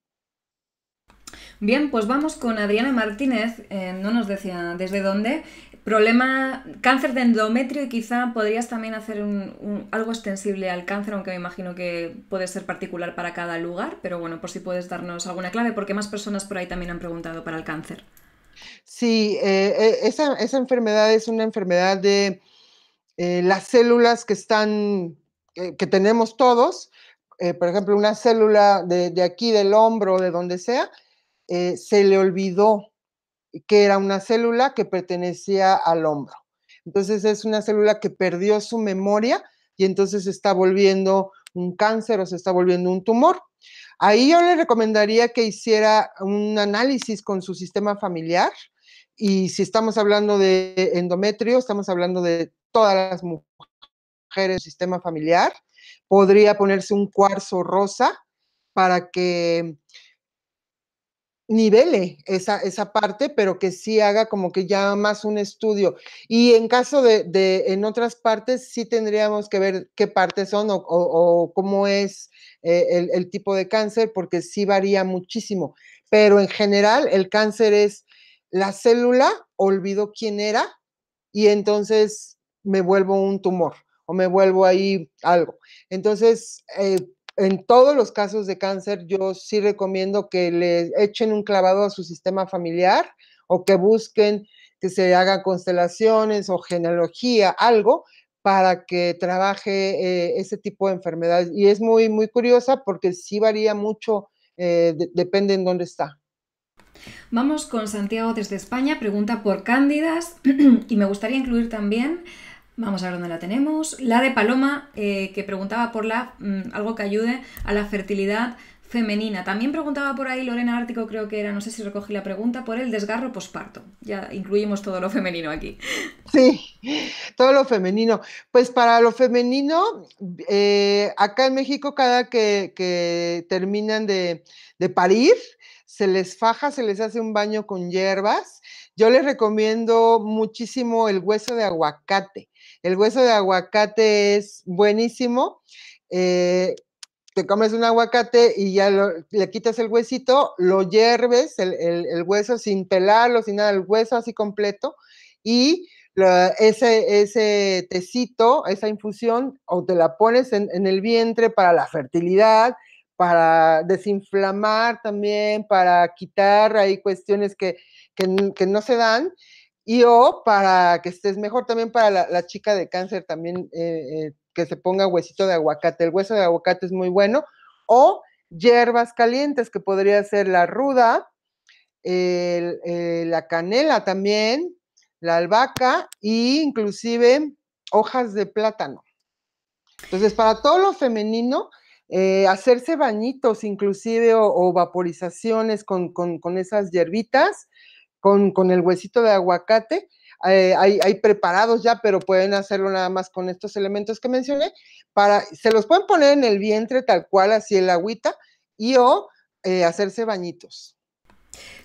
Bien, pues vamos con Adriana Martínez, no nos decía desde dónde. Problema, cáncer de endometrio, y quizá podrías también hacer algo extensible al cáncer, aunque me imagino que puede ser particular para cada lugar, pero bueno, por si puedes darnos alguna clave, porque más personas por ahí también han preguntado para el cáncer. Sí, esa enfermedad es una enfermedad de las células que están, que tenemos todos, por ejemplo, una célula de aquí del hombro, de donde sea, se le olvidó que era una célula que pertenecía al hombro. Entonces es una célula que perdió su memoria y entonces se está volviendo un cáncer o se está volviendo un tumor. Ahí yo le recomendaría que hiciera un análisis con su sistema familiar, y si estamos hablando de endometrio, estamos hablando de todas las mujeres del sistema familiar. Podría ponerse un cuarzo rosa para que nivele esa parte, pero que sí haga como que ya más un estudio. Y en caso en otras partes, sí tendríamos que ver qué partes son o cómo es el tipo de cáncer, porque sí varía muchísimo. Pero en general, el cáncer es la célula, olvidó quién era, y entonces me vuelvo un tumor o me vuelvo ahí algo. Entonces, en todos los casos de cáncer, yo sí recomiendo que le echen un clavado a su sistema familiar o que busquen que se hagan constelaciones o genealogía, algo, para que trabaje ese tipo de enfermedades. Y es muy, muy curiosa porque sí varía mucho, depende en dónde está. Vamos con Santiago desde España, pregunta por cándidas y me gustaría incluir también, vamos a ver dónde la tenemos, la de Paloma, que preguntaba por algo que ayude a la fertilidad femenina. También preguntaba por ahí Lorena Ártico, creo que era, no sé si recogí la pregunta, por el desgarro posparto. Ya incluimos todo lo femenino aquí. Sí, todo lo femenino. Pues para lo femenino, acá en México, cada que terminan de parir, se les faja, se les hace un baño con hierbas. Yo les recomiendo muchísimo el hueso de aguacate. El hueso de aguacate es buenísimo. Eh, Te comes un aguacate y ya le quitas el huesito, lo hierves, el hueso sin pelarlo, sin nada, el hueso así completo, y ese tecito, esa infusión, o te la pones en el vientre para la fertilidad, para desinflamar también, para quitar ahí cuestiones que no se dan, y o para que estés mejor también para la chica de cáncer también, que se ponga huesito de aguacate. El hueso de aguacate es muy bueno. O hierbas calientes, que podría ser la ruda, la canela también, la albahaca e inclusive hojas de plátano. Entonces, para todo lo femenino, hacerse bañitos inclusive o vaporizaciones con esas hierbitas, con el huesito de aguacate. Hay preparados ya, pero pueden hacerlo nada más con estos elementos que mencioné. Se los pueden poner en el vientre tal cual, así el agüita, y o hacerse bañitos.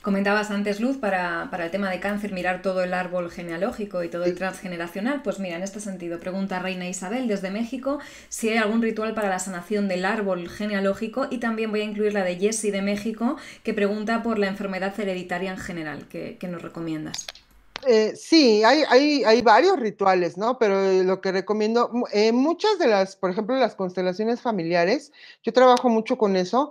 Comentabas antes, Luz, para el tema de cáncer, mirar todo el árbol genealógico y todo el Sí. transgeneracional. Pues mira, en este sentido, pregunta Reina Isabel desde México si hay algún ritual para la sanación del árbol genealógico, y también voy a incluir la de Jessie de México, que pregunta por la enfermedad hereditaria en general. ¿Qué nos recomiendas? Sí, hay varios rituales, ¿no? Pero lo que recomiendo, muchas de las, por ejemplo, las constelaciones familiares, yo trabajo mucho con eso,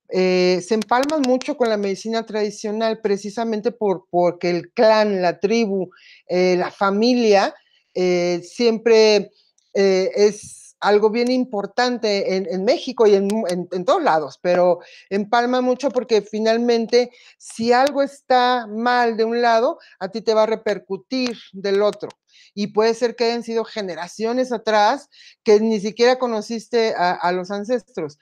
se empalman mucho con la medicina tradicional precisamente porque el clan, la tribu, la familia, siempre es algo bien importante en México y en todos lados, pero empalma mucho porque finalmente si algo está mal de un lado, a ti te va a repercutir del otro. Y puede ser que hayan sido generaciones atrás que ni siquiera conociste a los ancestros.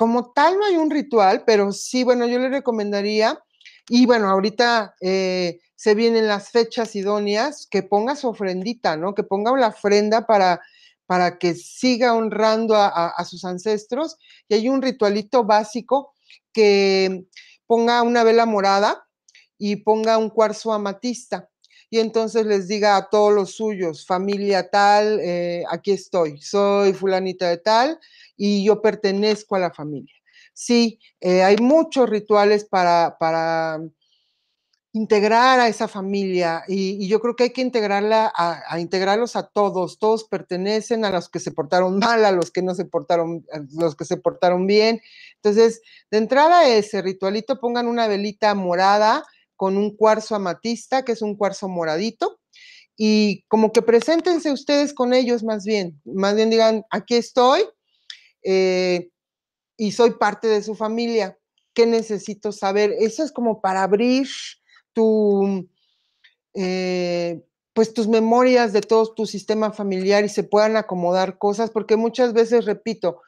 como tal no hay un ritual, pero sí, bueno, yo le recomendaría, y bueno, ahorita se vienen las fechas idóneas, que ponga su ofrendita, ¿no? Que ponga la ofrenda para que siga honrando a sus ancestros. Y hay un ritualito básico que ponga una vela morada y ponga un cuarzo amatista. Y entonces les diga a todos los suyos, familia tal, aquí estoy, soy fulanita de tal y yo pertenezco a la familia. Sí, hay muchos rituales para integrar a esa familia y yo creo que hay que integrarla a integrarlos a todos. Todos pertenecen, a los que se portaron mal, a los que no se portaron, a los que se portaron bien. Entonces, de entrada ese ritualito, pongan una velita morada con un cuarzo amatista, que es un cuarzo moradito, y como que preséntense ustedes con ellos más bien digan, aquí estoy, eh, y soy parte de su familia. ¿Qué necesito saber? Eso es como para abrir tu, eh, pues tus memorias de todo tu sistema familiar y se puedan acomodar cosas, porque muchas veces, repito,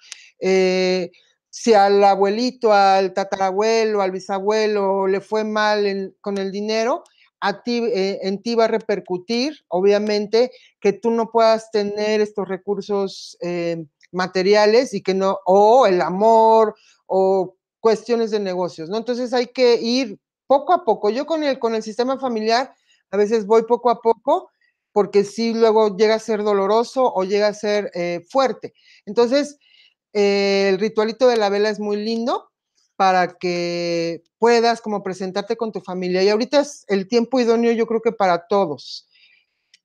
si al abuelito, al tatarabuelo, al bisabuelo le fue mal con el dinero, a ti, en ti va a repercutir, obviamente, que tú no puedas tener estos recursos materiales y que no, o el amor, o cuestiones de negocios, ¿no? Entonces hay que ir poco a poco. Yo con el sistema familiar a veces voy poco a poco porque sí luego llega a ser doloroso o llega a ser fuerte. Entonces, el ritualito de la vela es muy lindo para que puedas como presentarte con tu familia. Y ahorita es el tiempo idóneo, yo creo que para todos.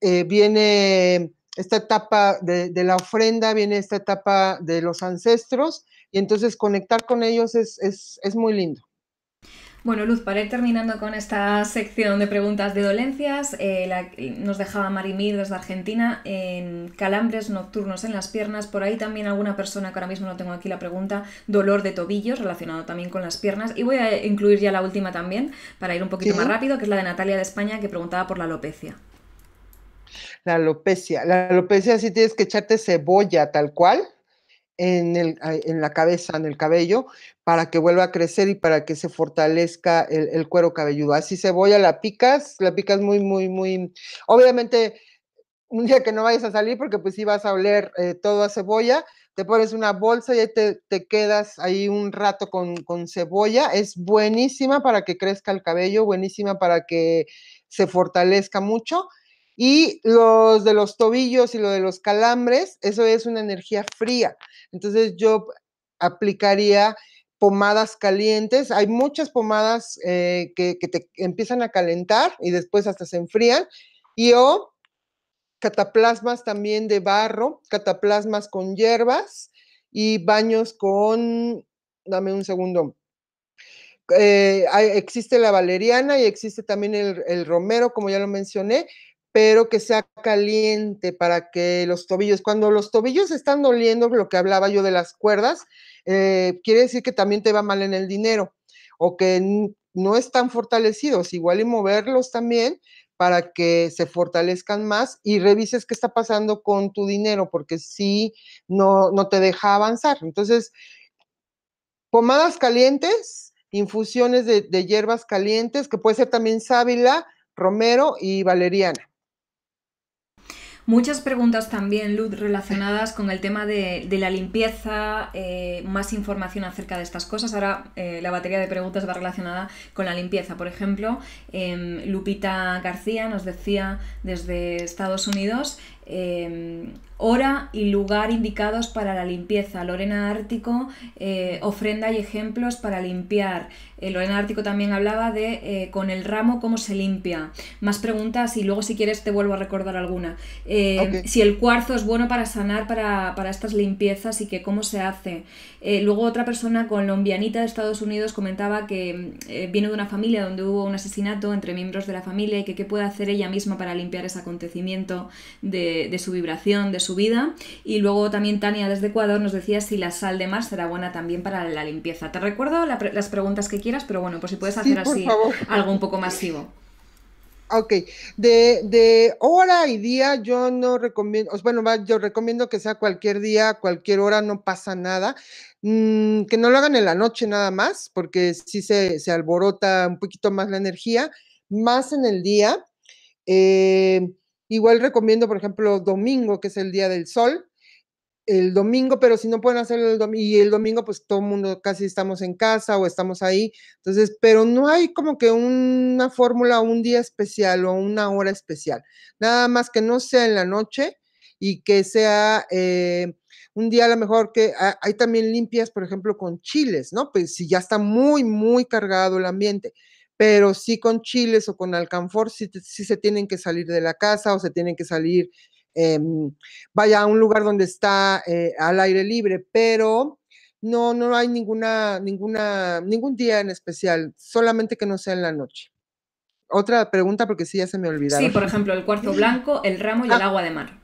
Viene esta etapa de la ofrenda, viene esta etapa de los ancestros, y entonces conectar con ellos es muy lindo. Bueno, Luz, para ir terminando con esta sección de preguntas de dolencias, nos dejaba Marimir desde Argentina en calambres nocturnos en las piernas. Por ahí también alguna persona, que ahora mismo no tengo aquí la pregunta, dolor de tobillos relacionado también con las piernas. Y voy a incluir ya la última también, para ir un poquito más ¿Sí? rápido, que es la de Natalia de España, que preguntaba por la alopecia. La alopecia. La alopecia sí tienes que echarte cebolla tal cual en la cabeza, en el cabello, para que vuelva a crecer y para que se fortalezca el cuero cabelludo. Así cebolla la picas muy, muy, muy. Obviamente, un día que no vayas a salir, porque pues sí vas a oler todo a cebolla, te pones una bolsa y ahí te quedas ahí un rato con cebolla. Es buenísima para que crezca el cabello, buenísima para que se fortalezca mucho. Y los de los tobillos y lo de los calambres, eso es una energía fría. Entonces yo aplicaría pomadas calientes. Hay muchas pomadas que te empiezan a calentar y después hasta se enfrían. Y o cataplasmas también de barro, cataplasmas con hierbas y baños con, dame un segundo, existe la valeriana y existe también el romero, como ya lo mencioné, pero que sea caliente para que los tobillos, cuando los tobillos están doliendo, lo que hablaba yo de las cuerdas, quiere decir que también te va mal en el dinero o que no están fortalecidos, igual y moverlos también para que se fortalezcan más y revises qué está pasando con tu dinero, porque si no te deja avanzar. Entonces, pomadas calientes, infusiones de hierbas calientes, que puede ser también sábila, romero y valeriana. Muchas preguntas también, Luz, relacionadas con el tema de la limpieza, más información acerca de estas cosas. Ahora la batería de preguntas va relacionada con la limpieza. Por ejemplo, Lupita García nos decía desde Estados Unidos, hora y lugar indicados para la limpieza. Lorena Ártico, ofrenda y ejemplos para limpiar. Lorena Ártico también hablaba de con el ramo cómo se limpia. Más preguntas y luego si quieres te vuelvo a recordar alguna. Okay. Si el cuarzo es bueno para sanar para estas limpiezas y que cómo se hace. Luego otra persona colombianita de Estados Unidos comentaba que viene de una familia donde hubo un asesinato entre miembros de la familia y que qué puede hacer ella misma para limpiar ese acontecimiento de su vibración, de su vida. Y luego también Tania desde Ecuador nos decía si la sal de mar será buena también para la limpieza. Te recuerdo las preguntas que quieras, pero bueno, pues si puedes hacer Sí, por así favor. algo un poco masivo. Ok, de hora y día yo no recomiendo, bueno, yo recomiendo que sea cualquier día, cualquier hora, no pasa nada. Que no lo hagan en la noche nada más, porque sí se alborota un poquito más la energía, más en el día. Eh, Igual recomiendo, por ejemplo, domingo, que es el día del sol, el domingo, pero si no pueden hacerlo el domingo, y el domingo pues todo el mundo casi estamos en casa o estamos ahí, entonces, pero no hay como que una fórmula, un día especial o una hora especial, nada más que no sea en la noche y que sea un día a lo mejor que hay también limpias, por ejemplo, con chiles, ¿no? Pues si ya está muy, muy cargado el ambiente, pero sí con chiles o con alcanfor, sí se tienen que salir de la casa o se tienen que salir eh, vaya a un lugar donde está al aire libre, pero no hay ningún día en especial, solamente que no sea en la noche. Otra pregunta, porque sí, ya se me Sí, olvidaron. por ejemplo, el cuarzo blanco, el ramo y el Ah, agua de mar.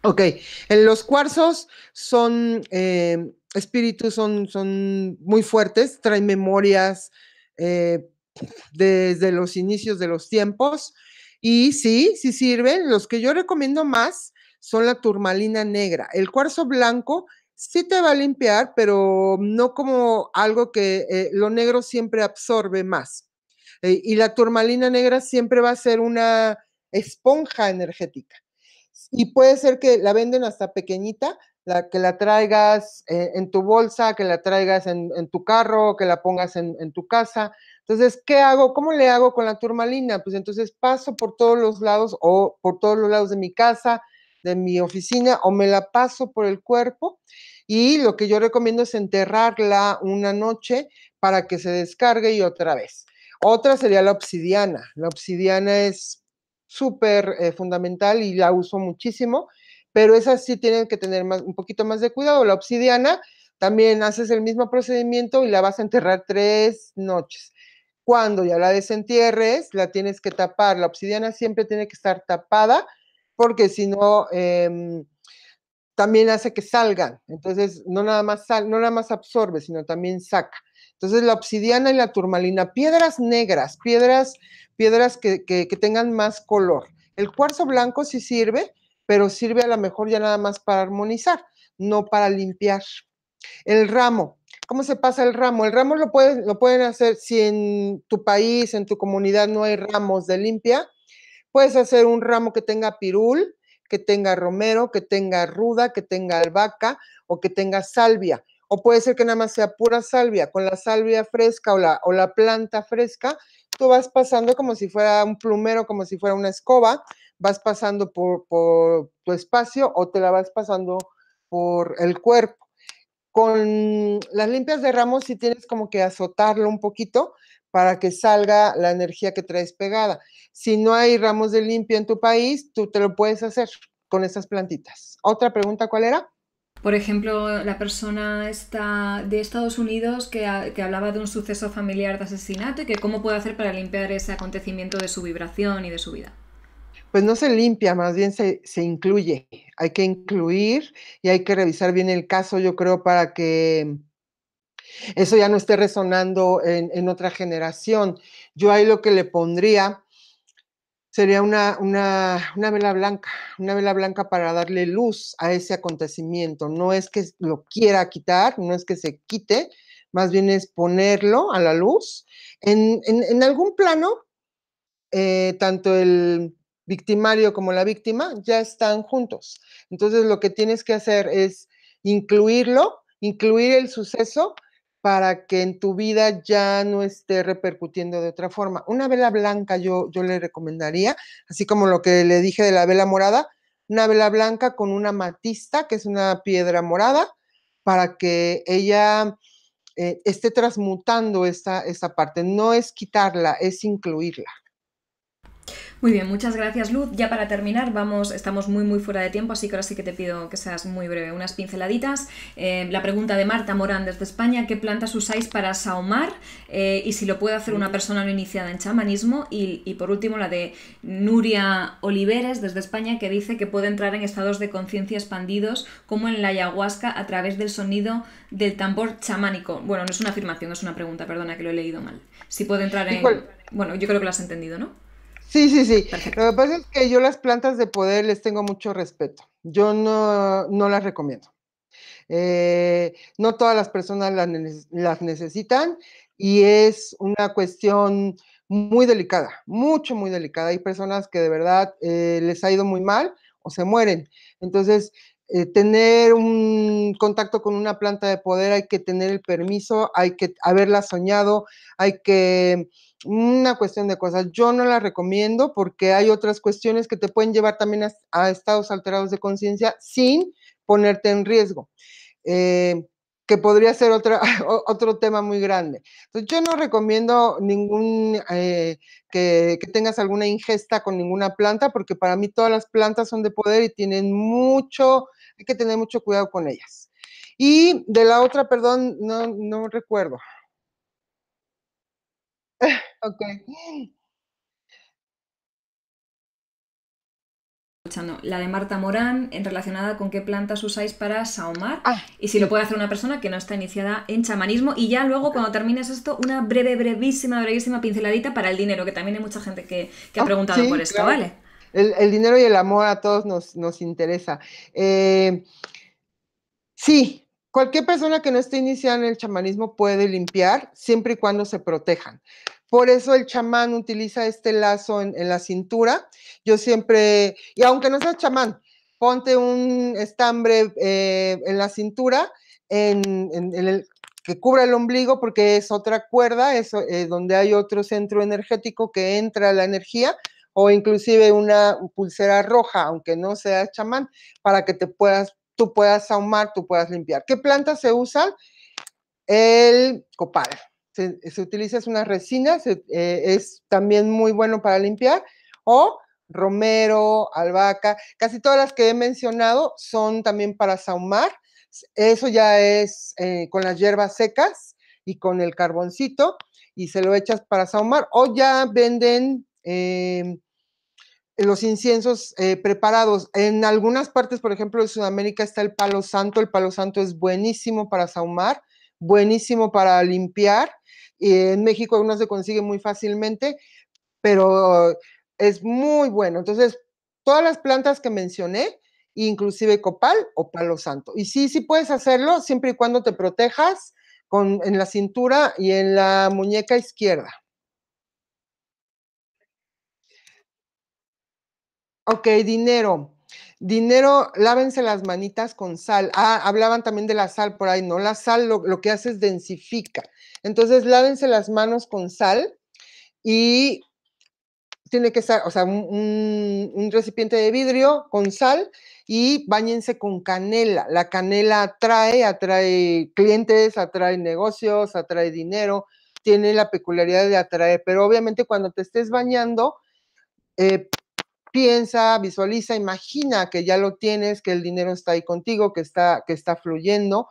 ok. En los cuarzos son espíritus, son muy fuertes, traen memorias eh, desde los inicios de los tiempos. Y sí sirven. Los que yo recomiendo más son la turmalina negra. El cuarzo blanco sí te va a limpiar, pero no como algo que lo negro siempre absorbe más. Y la turmalina negra siempre va a ser una esponja energética. Y puede ser que la venden hasta pequeñita, que la traigas en tu bolsa, que la traigas en tu carro, que la pongas en tu casa. Entonces, ¿qué hago? ¿Cómo le hago con la turmalina? Pues entonces paso por todos los lados o por todos los lados de mi casa, de mi oficina, o me la paso por el cuerpo. Y lo que yo recomiendo es enterrarla una noche para que se descargue y otra vez. Otra sería la obsidiana. La obsidiana es súper fundamental y la uso muchísimo, pero esas sí tienen que tener un poquito más de cuidado. La obsidiana, también haces el mismo procedimiento y la vas a enterrar 3 noches. Cuando ya la desentierres, la tienes que tapar. La obsidiana siempre tiene que estar tapada porque si no, también hace que salgan. Entonces, no nada más absorbe, sino también saca. Entonces, la obsidiana y la turmalina, piedras negras, piedras que tengan más color. El cuarzo blanco sí sirve, pero sirve a lo mejor ya nada más para armonizar, no para limpiar. El ramo, ¿cómo se pasa el ramo? El ramo lo pueden hacer si en tu país, en tu comunidad no hay ramos de limpia. Puedes hacer un ramo que tenga pirul, que tenga romero, que tenga ruda, que tenga albahaca o que tenga salvia. O puede ser que nada más sea pura salvia. Con la salvia fresca o la planta fresca, tú vas pasando como si fuera un plumero, como si fuera una escoba, vas pasando por tu espacio o te la vas pasando por el cuerpo. Con las limpias de ramos sí tienes como que azotarlo un poquito para que salga la energía que traes pegada. Si no hay ramos de limpia en tu país, tú te lo puedes hacer con esas plantitas. ¿Otra pregunta cuál era? Por ejemplo, la persona está de Estados Unidos que hablaba de un suceso familiar de asesinato y que cómo puede hacer para limpiar ese acontecimiento de su vibración y de su vida. Pues no se limpia, más bien se incluye. Hay que incluir y hay que revisar bien el caso, yo creo, para que eso ya no esté resonando en otra generación. Yo ahí lo que le pondría sería una vela blanca para darle luz a ese acontecimiento. No es que lo quiera quitar, no es que se quite, más bien es ponerlo a la luz. En algún plano, tanto el victimario como la víctima ya están juntos. Entonces lo que tienes que hacer es incluir el suceso para que en tu vida ya no esté repercutiendo de otra forma. Una vela blanca yo le recomendaría, así como lo que le dije de la vela morada, una vela blanca con una amatista, que es una piedra morada, para que ella esté transmutando esta parte. No es quitarla, es incluirla. Muy bien, muchas gracias, Luz. Ya para terminar, estamos muy fuera de tiempo, así que ahora sí que te pido que seas muy breve. Unas pinceladitas. La pregunta de Marta Morán desde España: ¿qué plantas usáis para saumar? Y si lo puede hacer una persona no iniciada en chamanismo. Y por último, la de Nuria Oliveres desde España, que dice que puede entrar en estados de conciencia expandidos, como en la ayahuasca, a través del sonido del tambor chamánico. Bueno, no es una afirmación, es una pregunta, perdona que lo he leído mal. Si puede entrar en... Híjole, Bueno, yo creo que lo has entendido, ¿no? Sí, sí, sí. Perfecto. Lo que pasa es que yo las plantas de poder les tengo mucho respeto. Yo no las recomiendo. No todas las personas las necesitan y es una cuestión muy delicada, mucho, muy delicada. Hay personas que de verdad les ha ido muy mal o se mueren. Entonces, tener un contacto con una planta de poder hay que tener el permiso, hay que haberla soñado, hay que una cuestión de cosas. Yo no la recomiendo porque hay otras cuestiones que te pueden llevar también a estados alterados de conciencia sin ponerte en riesgo. Que podría ser otro tema muy grande. Entonces, yo no recomiendo que tengas alguna ingesta con ninguna planta, porque para mí todas las plantas son de poder y tienen hay que tener mucho cuidado con ellas. Y de la otra, perdón, no recuerdo. Ok. La de Marta Morán, en relacionada con qué plantas usáis para saumar Ah, y si lo sí. puede hacer una persona que no está iniciada en chamanismo. Y ya luego, Ok. cuando termines esto, una brevísima pinceladita para el dinero, que también hay mucha gente que ha Oh, preguntado por sí, esto, claro. ¿vale? El dinero y el amor a todos nos interesa. Sí, cualquier persona que no esté iniciada en el chamanismo puede limpiar siempre y cuando se protejan. Por eso el chamán utiliza este lazo en la cintura. Yo siempre, y aunque no seas chamán, ponte un estambre en la cintura que cubra el ombligo porque es otra cuerda, es donde hay otro centro energético que entra la energía, o inclusive una pulsera roja, aunque no seas chamán, para que tú puedas ahumar, tú puedas limpiar. ¿Qué plantas se usan? El copal. Se utiliza, es una resina, es también muy bueno para limpiar, o romero, albahaca, casi todas las que he mencionado son también para sahumar. Eso ya es con las hierbas secas y con el carboncito, y se lo echas para sahumar, o ya venden los inciensos preparados. En algunas partes, por ejemplo, de Sudamérica está el palo santo. El palo santo es buenísimo para sahumar, buenísimo para limpiar. Y en México uno se consigue muy fácilmente, pero es muy bueno. Entonces, todas las plantas que mencioné, inclusive copal o palo santo. Y sí, sí puedes hacerlo siempre y cuando te protejas en la cintura y en la muñeca izquierda. Ok, dinero. Dinero, lávense las manitas con sal. Ah, hablaban también de la sal por ahí, ¿no? La sal lo que hace es densifica. Entonces, lávense las manos con sal y tiene que ser, o sea, un recipiente de vidrio con sal y báñense con canela. La canela atrae clientes, atrae negocios, atrae dinero, tiene la peculiaridad de atraer, pero obviamente cuando te estés bañando, eh, piensa, visualiza, imagina que ya lo tienes, que el dinero está ahí contigo, que está fluyendo.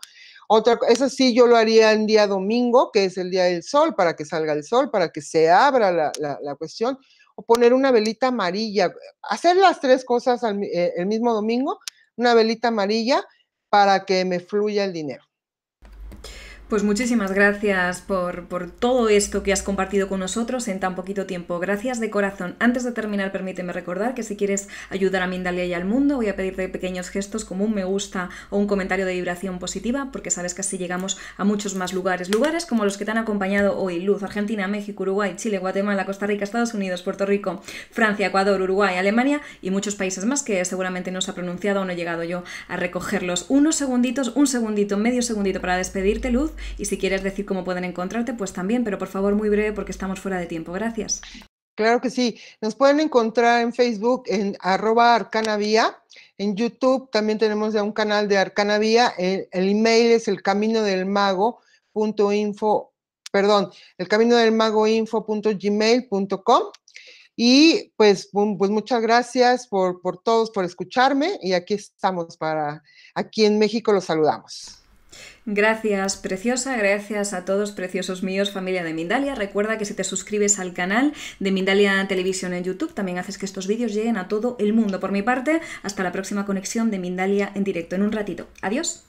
Eso sí, yo lo haría en día domingo, que es el día del sol, para que salga el sol, para que se abra la cuestión, o poner una velita amarilla, hacer las tres cosas el mismo domingo, una velita amarilla para que me fluya el dinero. Pues muchísimas gracias por todo esto que has compartido con nosotros en tan poquito tiempo. Gracias de corazón. Antes de terminar, permíteme recordar que si quieres ayudar a Mindalia y al mundo, voy a pedirte pequeños gestos como un me gusta o un comentario de vibración positiva, porque sabes que así llegamos a muchos más lugares. Lugares como los que te han acompañado hoy: Luz, Argentina, México, Uruguay, Chile, Guatemala, Costa Rica, Estados Unidos, Puerto Rico, Francia, Ecuador, Uruguay, Alemania y muchos países más que seguramente no se ha pronunciado o no he llegado yo a recogerlos. Unos segunditos, un segundito, medio segundito para despedirte, Luz. Y si quieres decir cómo pueden encontrarte, pues también, pero por favor muy breve porque estamos fuera de tiempo. Gracias. Claro que sí. Nos pueden encontrar en Facebook en @arcanavía. En YouTube también tenemos ya un canal de Arcanavía. El email es elcaminodelmago.info, perdón, elcaminodelmagoinfo.gmail.com. Y pues muchas gracias por todos, por escucharme. Y aquí estamos aquí en México los saludamos. Gracias, preciosa, gracias a todos, preciosos míos, familia de Mindalia. Recuerda que si te suscribes al canal de Mindalia Televisión en YouTube, también haces que estos vídeos lleguen a todo el mundo. Por mi parte, hasta la próxima conexión de Mindalia en directo en un ratito. Adiós.